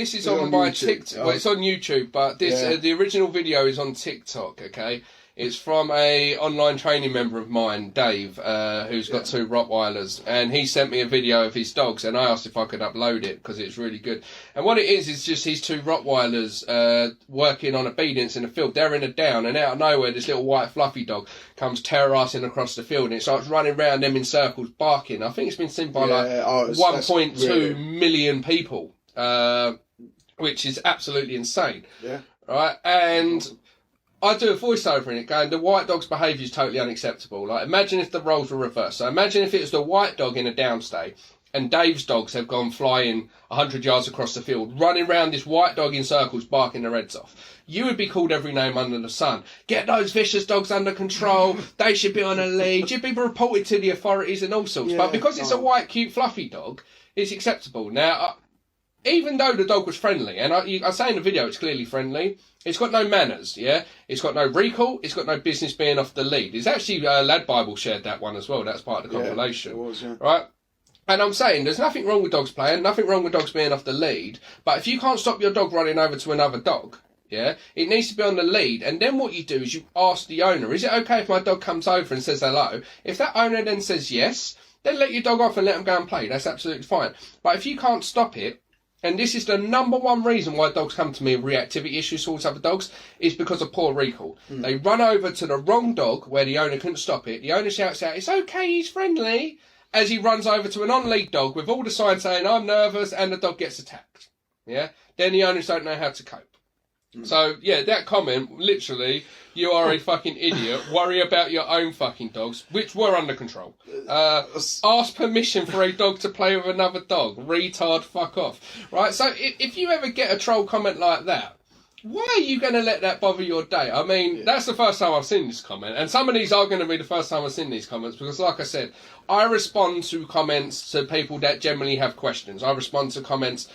TikTok. Well, it's on YouTube, but the original video is on TikTok. Okay. It's from a online training member of mine, Dave, who's got 2 Rottweilers, and he sent me a video of his dogs, and I asked if I could upload it because it's really good. And what it is just his 2 Rottweilers working on obedience in the field. They're in a down, and out of nowhere, this little white fluffy dog comes terrorising across the field, and it starts running around them in circles, barking. I think it's been seen by 1.2 million people, which is absolutely insane. Yeah. Right, and I do a voiceover in it going, the white dog's behaviour is totally unacceptable. Like, imagine if the roles were reversed. So imagine if it was the white dog in a downstay and Dave's dogs have gone flying 100 yards across the field, running around this white dog in circles, barking their heads off. You would be called every name under the sun. Get those vicious dogs under control. They should be on a lead. You'd be reported to the authorities and all sorts. But because it's a white, cute, fluffy dog, it's acceptable. Now, even though the dog was friendly, and I say in the video it's clearly friendly, it's got no manners, It's got no recall, it's got no business being off the lead. It's actually, Lad Bible shared that one as well, that's part of the compilation. It was, right? And I'm saying, there's nothing wrong with dogs playing, nothing wrong with dogs being off the lead, but if you can't stop your dog running over to another dog, it needs to be on the lead, and then what you do is you ask the owner, is it okay if my dog comes over and says hello? If that owner then says yes, then let your dog off and let them go and play, that's absolutely fine. But if you can't stop it, and this is the number one reason why dogs come to me with reactivity issues towards other dogs, is because of poor recall. They run over to the wrong dog where the owner couldn't stop it. The owner shouts out, it's okay, he's friendly, as he runs over to an on-lead dog with all the signs saying, I'm nervous, and the dog gets attacked. Then the owners don't know how to cope. So, that comment, literally, you are a fucking idiot. Worry about your own fucking dogs, which were under control. Ask permission for a dog to play with another dog. Retard, fuck off. Right? So, if you ever get a troll comment like that, why are you going to let that bother your day? I mean, that's the first time I've seen this comment. And some of these are going to be the first time I've seen these comments because, like I said, I respond to comments to people that generally have questions. I respond to comments...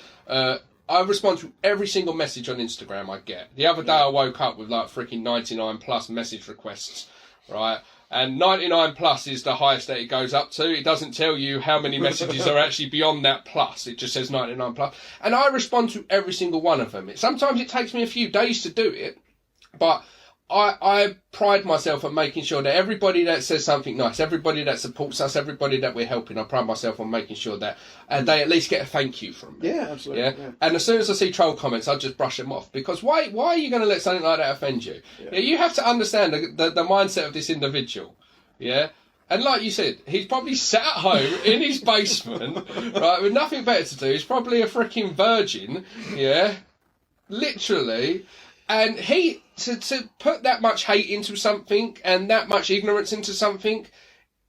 I respond to every single message on Instagram I get. The other day I woke up with like freaking 99 plus message requests, right? And 99 plus is the highest that it goes up to. It doesn't tell you how many messages are actually beyond that plus. It just says 99 plus. And I respond to every single one of them. Sometimes it takes me a few days to do it, but I pride myself on making sure that everybody that says something nice, everybody that supports us, everybody that we're helping, I pride myself on making sure that they at least get a thank you from me. Yeah, absolutely. Yeah? And as soon as I see troll comments, I just brush them off. Because why are you going to let something like that offend you? You have to understand the mindset of this individual. And like you said, he's probably sat at home in his basement, right, with nothing better to do. He's probably a freaking virgin, literally. And to put that much hate into something and that much ignorance into something,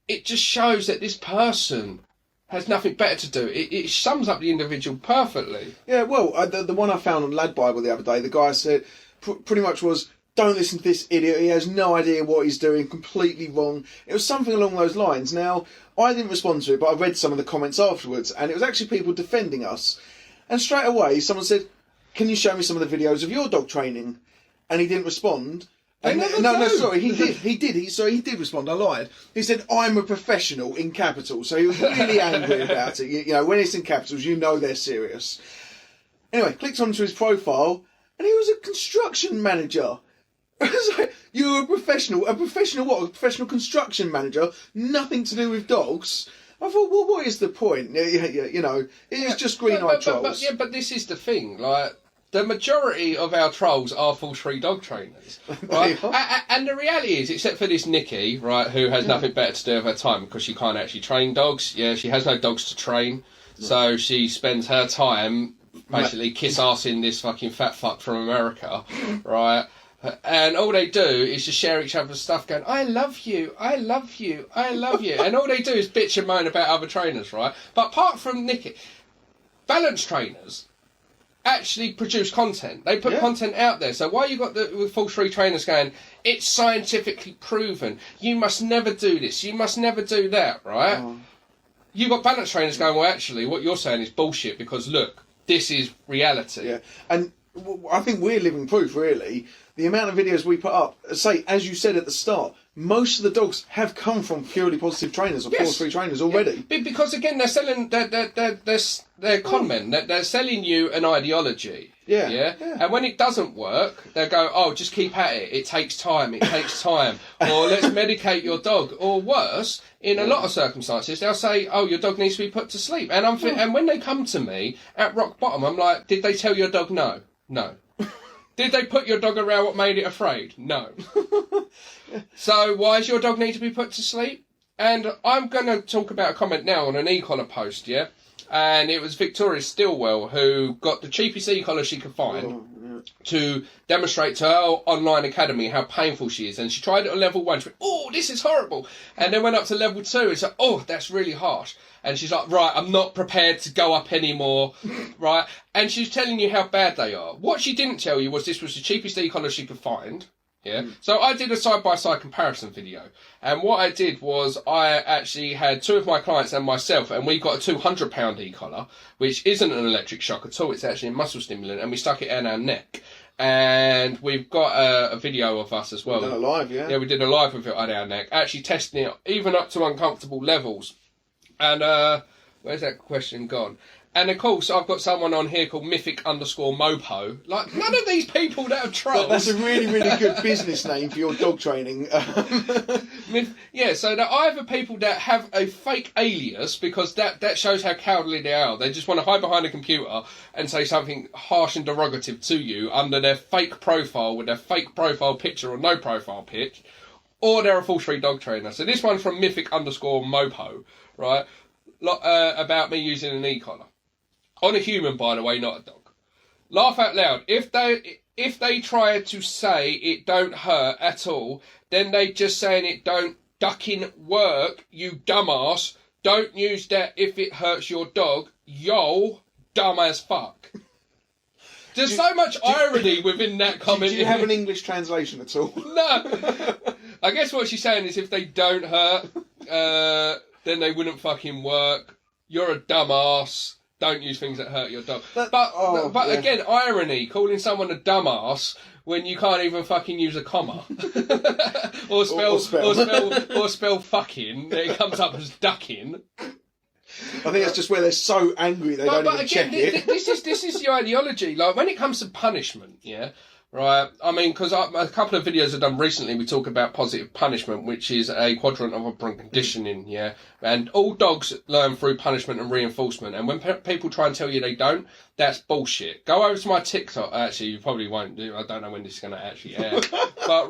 it just shows that this person has nothing better to do. It sums up the individual perfectly. Yeah, well, the one I found on Lad Bible the other day, the guy said, pretty much was, don't listen to this idiot, he has no idea what he's doing, completely wrong. It was something along those lines. Now, I didn't respond to it, but I read some of the comments afterwards, and it was actually people defending us. And straight away, someone said, can you show me some of the videos of your dog training? And he didn't respond. And sorry, he did. He did respond. I lied. He said, I'm a professional in capitals. So he was really angry about it. You know, when it's in capitals, you know they're serious. Anyway, clicked onto his profile, and he was a construction manager. I was like, you're a professional what? A professional construction manager, nothing to do with dogs. I thought, well, what is the point? You know, it is just green-eyed trolls. But this is the thing, like, the majority of our trolls are full-free dog trainers, right? And the reality is, except for this Nikki, right, who has nothing better to do with her time because she can't actually train dogs. Yeah, she has no dogs to train, so she spends her time basically kiss-assing this fucking fat fuck from America, right? And all they do is just share each other's stuff going, I love you, I love you, I love you. And all they do is bitch and moan about other trainers, right? But apart from Nikki, balance trainers actually produce content. They put content out there. So why you got the full-free trainers going, it's scientifically proven, you must never do this, you must never do that, right? You got balance trainers going, well, actually, what you're saying is bullshit because, look, this is reality. Yeah, and I think we're living proof, really. The amount of videos we put up, say, as you said at the start, most of the dogs have come from purely positive trainers or force-free trainers already. Yeah. Because again, they're selling, they're con men. They're selling you an ideology. Yeah. And when it doesn't work, they go, oh, just keep at it. It takes time. It takes time. Or let's medicate your dog. Or worse, in a lot of circumstances, they'll say, oh, your dog needs to be put to sleep. And and when they come to me at rock bottom, I'm like, did they tell your dog no? No. Did they put your dog around what made it afraid? No. So why does your dog need to be put to sleep? And I'm going to talk about a comment now on an e-collar post, yeah? And it was Victoria Stilwell who got the cheapest e-collar she could find to demonstrate to her online academy how painful she is. And she tried it on level 1. She went, oh, this is horrible. And then went up to level 2 and said, oh, that's really harsh. And she's like, right, I'm not prepared to go up anymore, right? And she's telling you how bad they are. What she didn't tell you was this was the cheapest e-collar she could find. Yeah. So I did a side-by-side comparison video. And what I did was I actually had 2 of my clients and myself, and we got a £200 e-collar, which isn't an electric shock at all. It's actually a muscle stimulant, and we stuck it in our neck. And we've got a video of us as well. We did a live, yeah. Yeah, we did a live of it on our neck, actually testing it even up to uncomfortable levels. And where's that question gone? And of course, I've got someone on here called Mythic_Mopo. Like, none of these people that have trolls. That's a really, really good business name for your dog training. Yeah, so there are either people that have a fake alias, because that shows how cowardly they are. They just want to hide behind a computer and say something harsh and derogative to you under their fake profile with their fake profile picture or no profile pic. Or they're a full-free dog trainer. So this one's from Mythic_Mopo, right? About me using an e-collar. On a human, by the way, not a dog. Laugh out loud. If they try to say it don't hurt at all, then they just saying it don't ducking work, you dumbass. Don't use that if it hurts your dog. Yo, dumb as fuck. There's so much irony within that comment. Do you have an English translation at all? No. I guess what she's saying is if they don't hurt, then they wouldn't fucking work. You're a dumbass. Don't use things that hurt your dog. But again, irony, calling someone a dumbass when you can't even fucking use a comma. or spell fucking, it comes up as ducking. I think that's just where they're so angry they don't even check it. This is your ideology. Like, when it comes to punishment, yeah, right? I mean, because a couple of videos I've done recently, we talk about positive punishment, which is a quadrant of operant conditioning, yeah? And all dogs learn through punishment and reinforcement. And when people try and tell you they don't, that's bullshit. Go over to my TikTok. Actually, you probably won't do. I don't know when this is going to actually air. But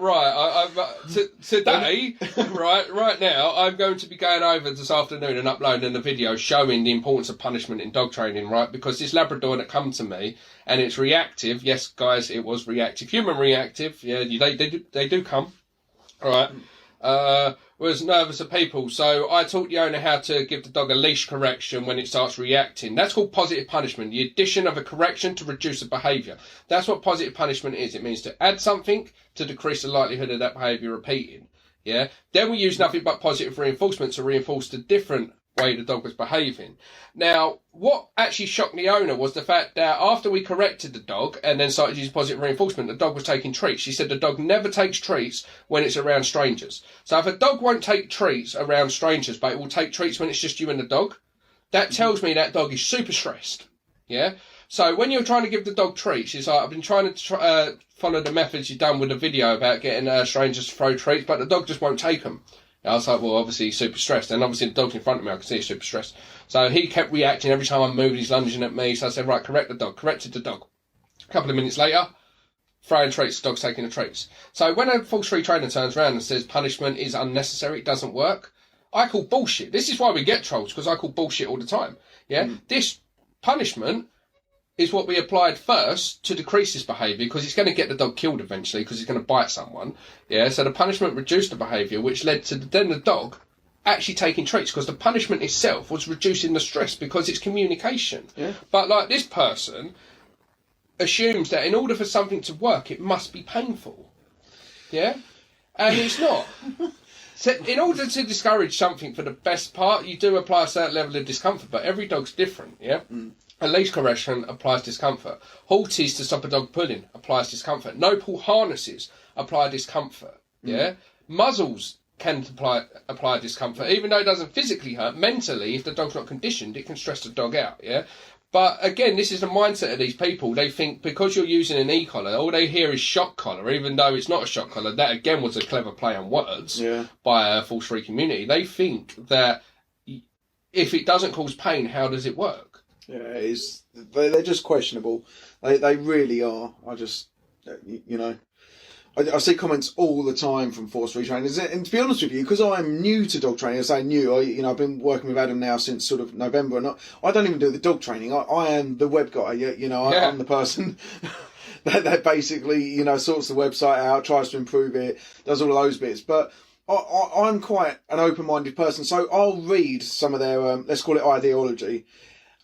today, right now, I'm going to be going over this afternoon and uploading a video showing the importance of punishment in dog training, right? Because this Labrador that come to me, and it's reactive. Yes, guys, it was reactive. Human reactive. Yeah, they do come. All right. Was nervous of people. So I taught the owner how to give the dog a leash correction when it starts reacting. That's called positive punishment. The addition of a correction to reduce a behaviour. That's what positive punishment is. It means to add something to decrease the likelihood of that behaviour repeating. Yeah. Then we use nothing but positive reinforcement to reinforce the different way the dog was behaving. Now, what actually shocked the owner was the fact that after we corrected the dog and then started using positive reinforcement, the dog was taking treats. She said the dog never takes treats when it's around strangers. So if a dog won't take treats around strangers, but it will take treats when it's just you and the dog, that tells me that dog is super stressed. Yeah. So when you're trying to give the dog treats, it's like, I've been trying to follow the methods you've done with the video about getting strangers to throw treats, but the dog just won't take them. I was like, well, obviously he's super stressed. And obviously the dog's in front of me, I can see he's super stressed. So he kept reacting every time I moved, he's lunging at me. So I said, right, correct the dog. Corrected the dog. A couple of minutes later, throwing treats, the dog's taking the treats. So when a false free trainer turns around and says punishment is unnecessary, it doesn't work, I call bullshit. This is why we get trolls, because I call bullshit all the time. Yeah, This punishment is what we applied first to decrease this behaviour, because it's going to get the dog killed eventually, because it's going to bite someone. Yeah, so the punishment reduced the behaviour, which led to then the dog actually taking treats, because the punishment itself was reducing the stress because it's communication. Yeah. But like this person assumes that in order for something to work, it must be painful. Yeah, and it's not. So in order to discourage something for the best part, you do apply a certain level of discomfort, but every dog's different. Yeah. A leash correction applies discomfort. Halties to stop a dog pulling applies discomfort. No pull harnesses apply discomfort. Yeah, muzzles can apply discomfort, even though it doesn't physically hurt. Mentally, if the dog's not conditioned, it can stress the dog out. Yeah, but again, this is the mindset of these people. They think because you're using an e-collar, all they hear is shock collar, even though it's not a shock collar. That again was a clever play on words by a false free community. They think that if it doesn't cause pain, how does it work? Yeah, they're just questionable. They really are. I just, I see comments all the time from force free trainers, and to be honest with you, because I'm new to dog training, I say new. I've been working with Adam now since sort of November, and I don't even do the dog training. I am the web guy. I'm the person that basically sorts the website out, tries to improve it, does all of those bits, but. I'm quite an open-minded person, so I'll read some of their, let's call it ideology.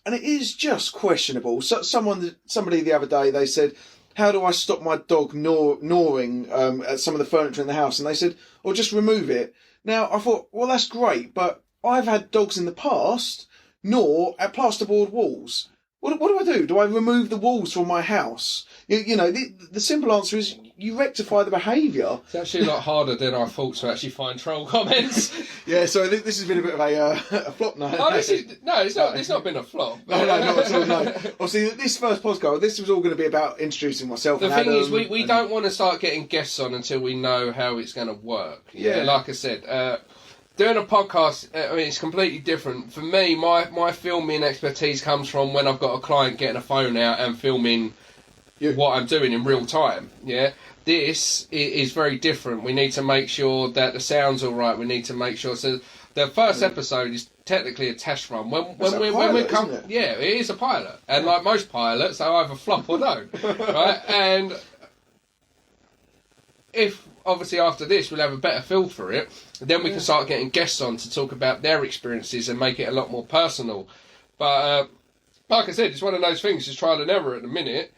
And it is just questionable. So somebody the other day, they said, how do I stop my dog gnawing at some of the furniture in the house? And they said, well, just remove it. Now, I thought, well, that's great, but I've had dogs in the past gnaw at plasterboard walls. What do I do? Do I remove the walls from my house? The simple answer is you rectify the behaviour. It's actually a lot harder than I thought to actually find troll comments. Yeah, so I think this has been a bit of a flop now. Oh, it's not. It's not been a flop. No, not at all. No. Obviously, this first podcast, this was all going to be about introducing myself. The thing is, we don't want to start getting guests on until we know how it's going to work. Yeah, like I said. Doing a podcast, it's completely different. For me, my filming expertise comes from when I've got a client getting a phone out and filming what I'm doing in real time. Yeah, this is very different. We need to make sure that the sound's all right. We need to make sure. So the first episode is technically a test run. When we come, yeah, it is a pilot, and like most pilots, they either flop or don't, right? And if obviously after this we'll have a better feel for it, then we can start getting guests on to talk about their experiences and make it a lot more personal. But like I said, it's one of those things, it's trial and error at the minute.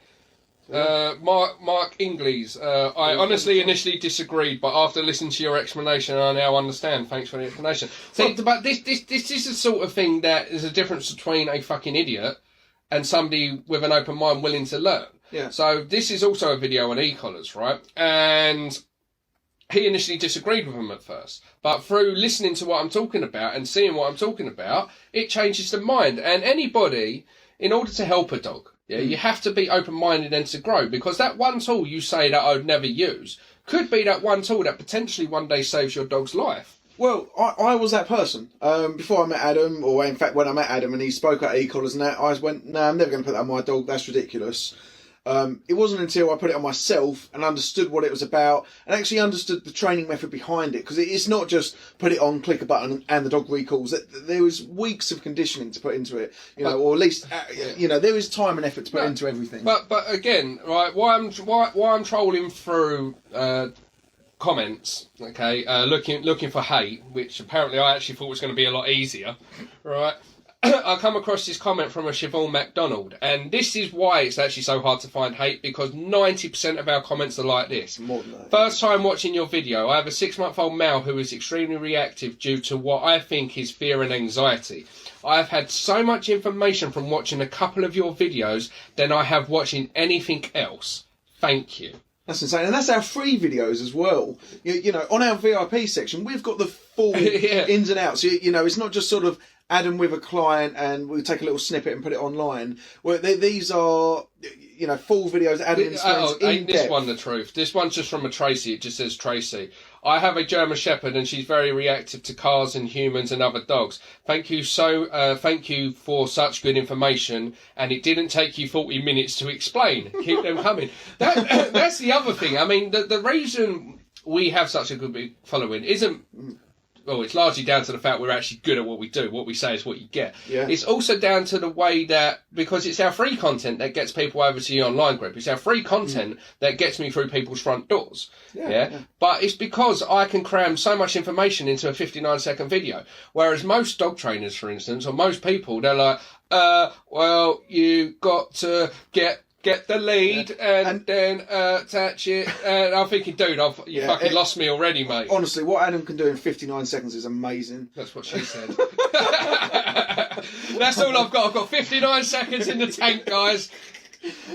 Mark Ingles, I honestly initially disagreed, but after listening to your explanation, I now understand. Thanks for the explanation. See, but this is the sort of thing that is a difference between a fucking idiot and somebody with an open mind willing to learn. Yeah. So this is also a video on e-collars, right? And he initially disagreed with him at first, but through listening to what I'm talking about and seeing what I'm talking about, it changes the mind. And anybody, in order to help a dog, you have to be open-minded and to grow, because that one tool you say that I'd never use could be that one tool that potentially one day saves your dog's life. Well, I was that person. Before I met Adam, or in fact when I met Adam and he spoke at e-collars and that, I went, no, I'm never going to put that on my dog, that's ridiculous. It wasn't until I put it on myself and understood what it was about and actually understood the training method behind it, because it's not just put it on, click a button and the dog recalls. There was weeks of conditioning to put into it, or at least there is time and effort to put into everything. But again, right, why I'm trolling through comments, okay, looking for hate, which apparently I actually thought was going to be a lot easier, right? I come across this comment from a Siobhan MacDonald, and this is why it's actually so hard to find hate, because 90% of our comments are like this. More than that. First time watching your video, I have a 6-month-old male who is extremely reactive due to what I think is fear and anxiety. I have had so much information from watching a couple of your videos than I have watching anything else. Thank you. That's insane. And that's our free videos as well. On our VIP section, we've got the full ins and outs. It's not just sort of Adam with a client and we'll take a little snippet and put it online. Well, these are, full videos. Adam explains in ain't this depth. one the truth? This one's just from a Tracy. It just says Tracy. I have a German Shepherd and she's very reactive to cars and humans and other dogs. Thank you for such good information, and it didn't take you 40 minutes to explain. Keep them coming. That's the other thing. I mean, the reason we have such a good big following isn't... Well, it's largely down to the fact we're actually good at what we do. What we say is what you get. Yeah. It's also down to the way that, because it's our free content that gets people over to the online group. It's our free content that gets me through people's front doors. Yeah. But it's because I can cram so much information into a 59-second video. Whereas most dog trainers, for instance, or most people, they're like, well, you got to get the lead and then attach it. And I'm thinking, dude, you fucking lost me already, mate. Honestly, what Adam can do in 59 seconds is amazing. That's what she said. That's all I've got. I've got 59 seconds in the tank, guys.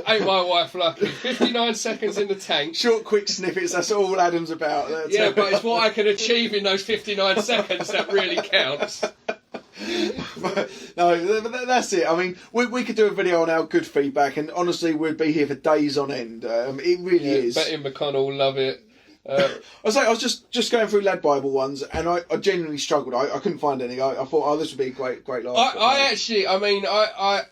Ain't my wife lucky? 59 seconds in the tank. Short, quick snippets, that's all Adam's about. Yeah, but it's what I can achieve in those 59 seconds that really counts. No, that's it. I mean, we could do a video on our good feedback, and honestly, we'd be here for days on end. It really is. Betty McConnell, love it. I was just going through Lad Bible ones, and I genuinely struggled. I couldn't find any. I thought, this would be a great laugh. I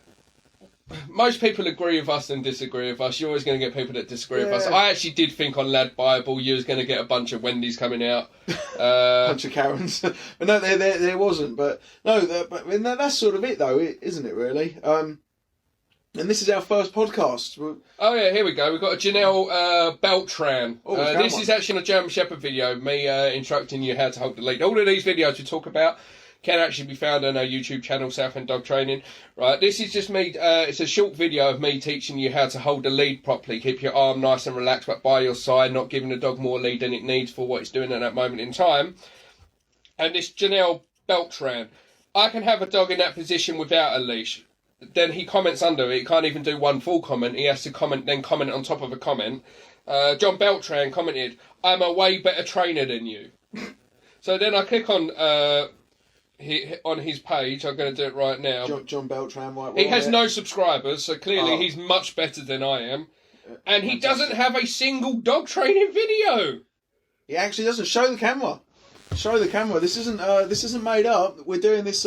most people agree with us and disagree with us. You're always going to get people that disagree with us. I actually did think on Lad Bible you was going to get a bunch of Wendy's coming out. Bunch of Karens. But no, there wasn't. But no, that's sort of it though, isn't it really? And this is our first podcast. Oh yeah, here we go. We've got a Janelle Beltran. This is actually a German Shepherd video, me instructing you how to hold the lead. All of these videos we talk about can actually be found on our YouTube channel, Southend Dog Training. Right, this is just me, it's a short video of me teaching you how to hold the lead properly. Keep your arm nice and relaxed, but by your side, not giving the dog more lead than it needs for what it's doing at that moment in time. And this Janelle Beltran, I can have a dog in that position without a leash. Then he comments under it, he can't even do one full comment, he has to comment on top of a comment. John Beltran commented, I'm a way better trainer than you. So then I click on his page. I'm going to do it right now. John Beltran, right? He has no subscribers, so clearly he's much better than I am. And he doesn't have a single dog training video. He actually doesn't. Show the camera. Show the camera. This isn't made up. We're doing this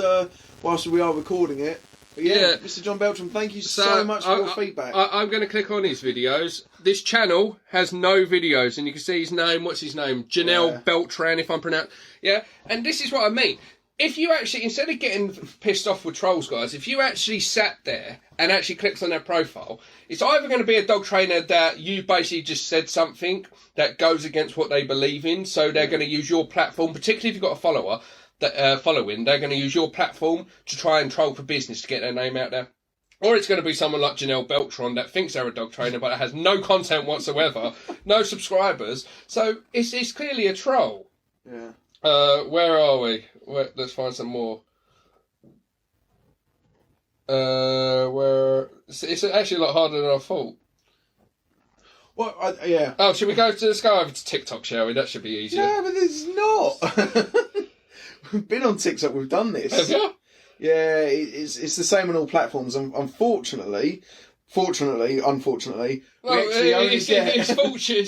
whilst we are recording it. But yeah, Mr. John Beltran, thank you so much for your feedback. I'm going to click on his videos. This channel has no videos, and you can see his name. What's his name? Janelle Beltran, if I'm pronouncing. Yeah, and this is what I mean. If you actually, instead of getting pissed off with trolls, guys, if you actually sat there and actually clicked on their profile, it's either going to be a dog trainer that you basically just said something that goes against what they believe in, so they're going to use your platform, particularly if you've got a follower, following, they're going to use your platform to try and troll for business to get their name out there. Or it's going to be someone like Janelle Beltran that thinks they're a dog trainer but has no content whatsoever, no subscribers, so it's clearly a troll. Yeah. Where are we? Let's find some more. It's actually a lot harder than I thought. Well, yeah. Oh, should we let's go over to TikTok, shall we? That should be easier. Yeah, but it's not. We've been on TikTok, we've done this. Have you? Yeah, it's the same on all platforms. Unfortunately, well, it's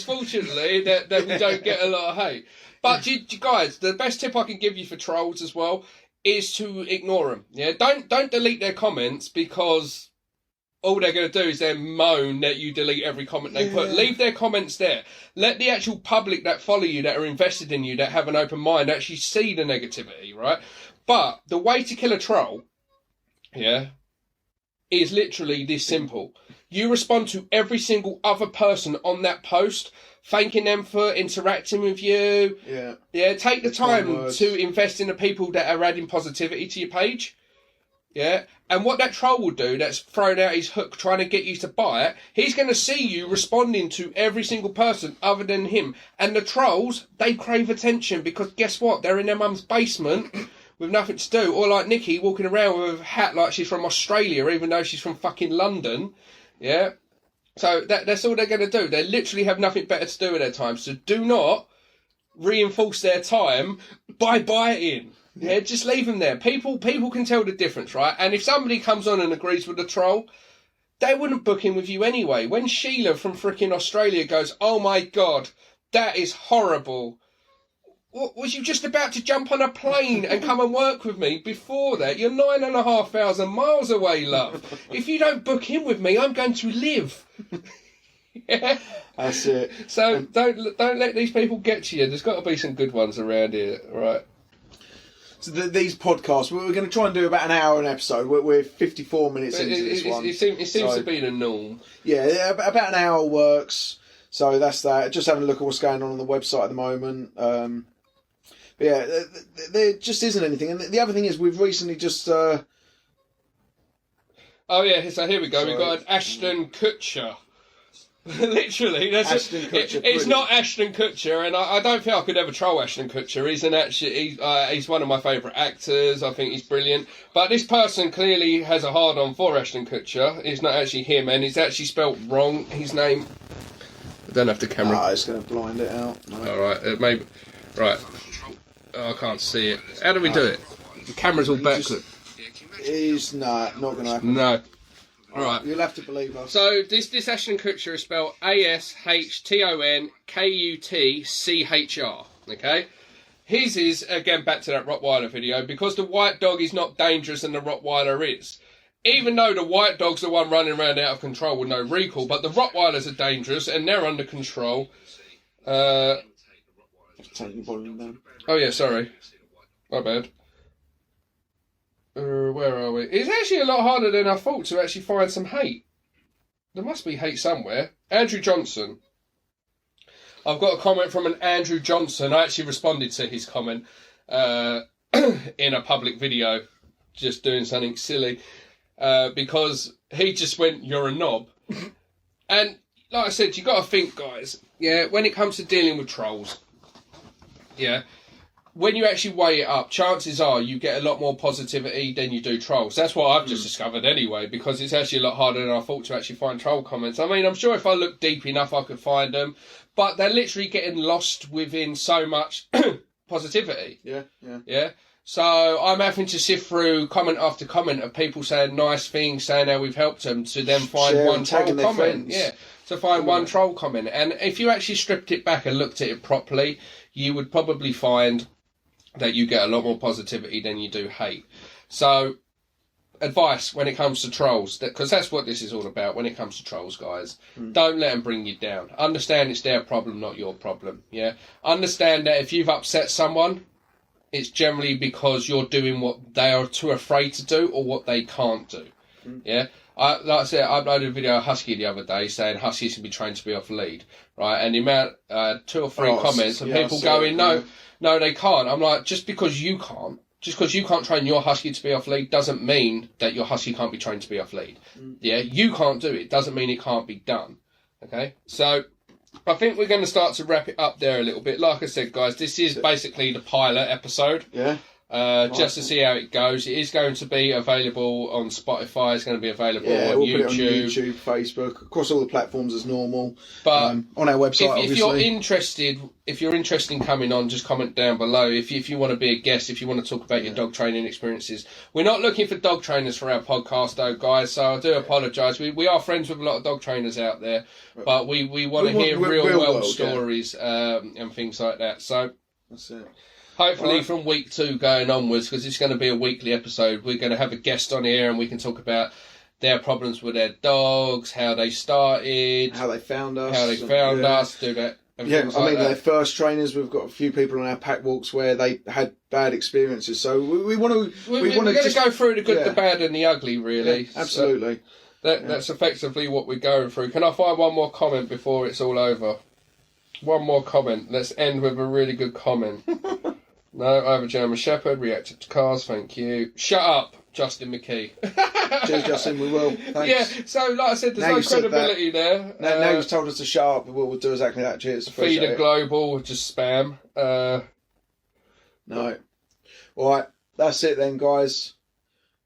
fortunately that we don't get a lot of hate. But you guys, the best tip I can give you for trolls as well is to ignore them. Yeah, don't delete their comments, because all they're going to do is then moan that you delete every comment they put. Leave their comments there. Let the actual public that follow you, that are invested in you, that have an open mind, actually see the negativity, right? But the way to kill a troll, is literally this simple. You respond to every single other person on that post, thanking them for interacting with you. Yeah. Take the time to invest in the people that are adding positivity to your page. Yeah. And what that troll will do, that's thrown out his hook trying to get you to buy it, he's going to see you responding to every single person other than him. And the trolls, they crave attention, because guess what? They're in their mum's basement with nothing to do. Or like Nikki walking around with a hat like she's from Australia, even though she's from fucking London. Yeah. So that's all they're going to do. They literally have nothing better to do with their time. So do not reinforce their time by biting. Yeah, just leave them there. People can tell the difference, right? And if somebody comes on and agrees with the troll, they wouldn't book in with you anyway. When Sheila from frickin' Australia goes, "Oh my God, that is horrible." What, was you just about to jump on a plane and come and work with me before that? You're 9,500 miles away, love. If you don't book in with me, I'm going to live. Yeah. That's it. So don't let these people get to you. There's got to be some good ones around here, right? So these podcasts, we're going to try and do about an hour an episode. We're 54 minutes into this one. It seems to be the norm. Yeah, about an hour works. So that's that. Just having a look at what's going on the website at the moment. But yeah, there just isn't anything. And the other thing is, we've recently just... Oh yeah, so here we go. We've got an Ashton Kutcher. Literally, that's Ashton Kutcher. It's not Ashton Kutcher, and I don't think I could ever troll Ashton Kutcher. He's one of my favourite actors. I think he's brilliant. But this person clearly has a hard on for Ashton Kutcher. It's not actually him, and it's actually spelt wrong. His name. I don't have the camera. Ah, it's going to blind it out. No. All right, maybe. Right. Oh, I can't see it. How do we do it? The camera's all backlit. It's not going to happen. No. All right. You'll have to believe us. So this Ashton Kutcher is spelled ASHTONKUTCHR. Okay. His is, again, back to that Rottweiler video, because the white dog is not dangerous and the Rottweiler is. Even though the white dog's the one running around out of control with no recall, but the Rottweilers are dangerous and they're under control. Take your volume down. Oh yeah, sorry. My bad. Where are we? It's actually a lot harder than I thought to actually find some hate. There must be hate somewhere. Andrew Johnson. I've got a comment from an Andrew Johnson. I actually responded to his comment in a public video, just doing something silly, because he just went, "You're a knob." And like I said, you got to think, guys, yeah, when it comes to dealing with trolls, yeah, when you actually weigh it up, chances are you get a lot more positivity than you do trolls. That's what I've just discovered anyway, because it's actually a lot harder than I thought to actually find troll comments. I mean, I'm sure if I looked deep enough, I could find them, but they're literally getting lost within so much positivity. Yeah. So I'm having to sift through comment after comment of people saying nice things, saying how we've helped them, to then find one troll comment. Friends. Yeah, to find one troll comment. And if you actually stripped it back and looked at it properly, you would probably find that you get a lot more positivity than you do hate. So, advice when it comes to trolls, because that's what this is all about when it comes to trolls, guys. Don't let them bring you down. Understand it's their problem, not your problem. Yeah. Understand that if you've upset someone, it's generally because you're doing what they are too afraid to do or what they can't do. Yeah. Like I said, I uploaded a video of Husky the other day saying Huskies should be trained to be off lead, right? And the amount, 2 or 3 comments of people going, no, they can't. I'm like, just because you can't train your Husky to be off lead doesn't mean that your Husky can't be trained to be off lead. Yeah, you can't do it. Doesn't mean it can't be done. Okay, so I think we're going to start to wrap it up there a little bit. Like I said, guys, this is basically the pilot episode. Yeah. Just to see how it goes. It is going to be available on Spotify. It's going to be available on we'll YouTube. Put it on YouTube, Facebook, across all the platforms as normal. But on our website, if you're interested in coming on, just comment down below. If you want to be a guest, if you want to talk about your dog training experiences. We're not looking for dog trainers for our podcast, though, guys. So I do apologise. We are friends with a lot of dog trainers out there, but we want to hear real world stories and things like that. So that's it. Hopefully from week 2 going onwards, because it's going to be a weekly episode, we're going to have a guest on here and we can talk about their problems with their dogs, how they started, how they found us, do that. They're first trainers. We've got a few people on our pack walks where they had bad experiences, so we want to. We're going to go through the good, the bad, and the ugly, really. Yeah, absolutely. So that's effectively what we're going through. Can I find one more comment before it's all over? One more comment. Let's end with a really good comment. No, I have a German Shepherd, reacted to cars, thank you. Shut up, Justin McKee. Cheers, Justin, we will. Thanks. Yeah, so like I said, there's no credibility there. Now you've told us to shut up, we'll do exactly that. Cheers. Feeder Global, just spam. No. Alright, that's it then, guys.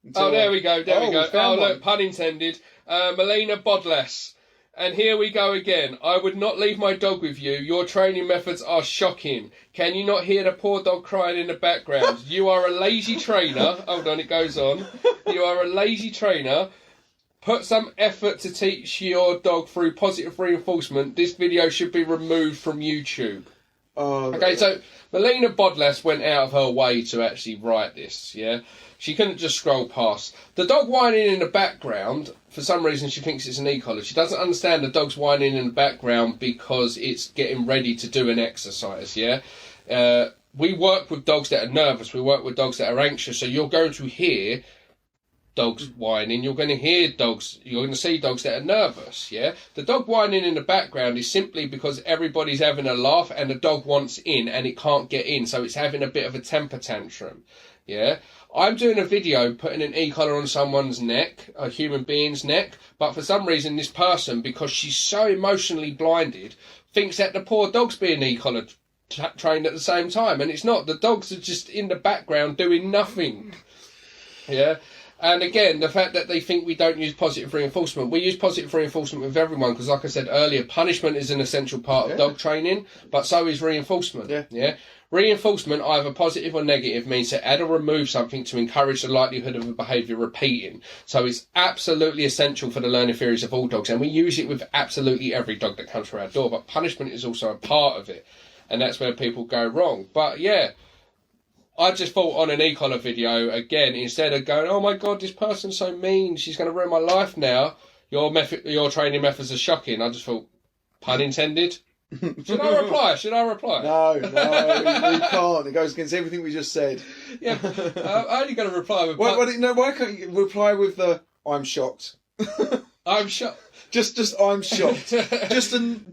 There we go. Oh, look, pun intended. Melina Bodless. And here we go again. I would not leave my dog with you. Your training methods are shocking. Can you not hear the poor dog crying in the background? You are a lazy trainer. Hold on, it goes on. You are a lazy trainer. Put some effort to teach your dog through positive reinforcement. This video should be removed from YouTube. Okay, so Melina Bodlas went out of her way to actually write this, yeah? She couldn't just scroll past. The dog whining in the background, for some reason she thinks it's an e-collar. She doesn't understand the dog's whining in the background because it's getting ready to do an exercise, yeah? We work with dogs that are nervous. We work with dogs that are anxious. So you're going to hear dogs whining. You're going to hear dogs. You're going to see dogs that are nervous, yeah? The dog whining in the background is simply because everybody's having a laugh and the dog wants in and it can't get in. So it's having a bit of a temper tantrum, yeah? I'm doing a video putting an e-collar on someone's neck, a human being's neck, but for some reason this person, because she's so emotionally blinded, thinks that the poor dog's being e-collar trained at the same time, and it's not. The dogs are just in the background doing nothing. Yeah. And again, the fact that they think we don't use positive reinforcement. We use positive reinforcement with everyone because, like I said earlier, punishment is an essential part of dog training, but so is reinforcement. Yeah. Reinforcement, either positive or negative, means to add or remove something to encourage the likelihood of a behaviour repeating. So it's absolutely essential for the learning theories of all dogs, and we use it with absolutely every dog that comes through our door, but punishment is also a part of it, and that's where people go wrong. But yeah, I just thought on an e-collar video, again, instead of going, oh my God, this person's so mean, she's going to ruin my life now, your training methods are shocking, I just thought, pun intended. Should I reply? No, we can't. It goes against everything we just said. Yeah, I'm only going to reply with... Why can't you reply with the, I'm shocked? I'm shocked. Just I'm shocked.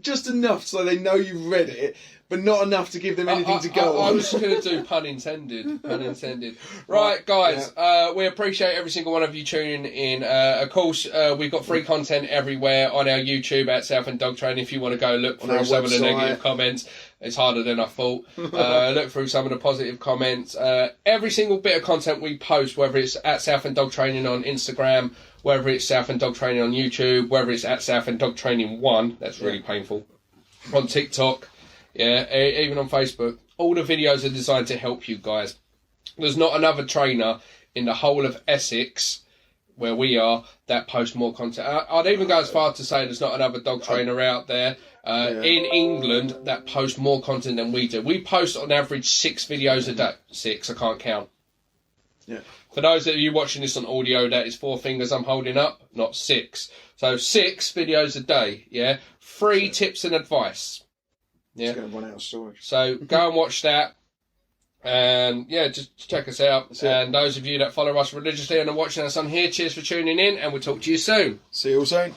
just enough so they know you've read it, but not enough to give them anything to go on. I was going to do pun intended. Pun intended. Right, guys, we appreciate every single one of you tuning in. Of course, we've got free content everywhere on our YouTube at Southend Dog Training. If you want to go look through some of the negative comments, it's harder than I thought. Look through some of the positive comments. Every single bit of content we post, whether it's at Southend Dog Training on Instagram, whether it's Southend Dog Training on YouTube, whether it's at Southend Dog Training 1, that's really painful, on TikTok, even on Facebook. All the videos are designed to help you guys. There's not another trainer in the whole of Essex, where we are, that posts more content. I'd even go as far to say there's not another dog trainer out there in England that posts more content than we do. We post on average 6 videos a day. 6, I can't count. Yeah. For those of you watching this on audio, that is 4 fingers I'm holding up, not 6. So 6 videos a day, yeah? 3 tips and advice. Yeah. It's going to run out of storage. So go and watch that. And yeah, just check us out. And those of you that follow us religiously and are watching us on here, cheers for tuning in, and we'll talk to you soon. See you all soon.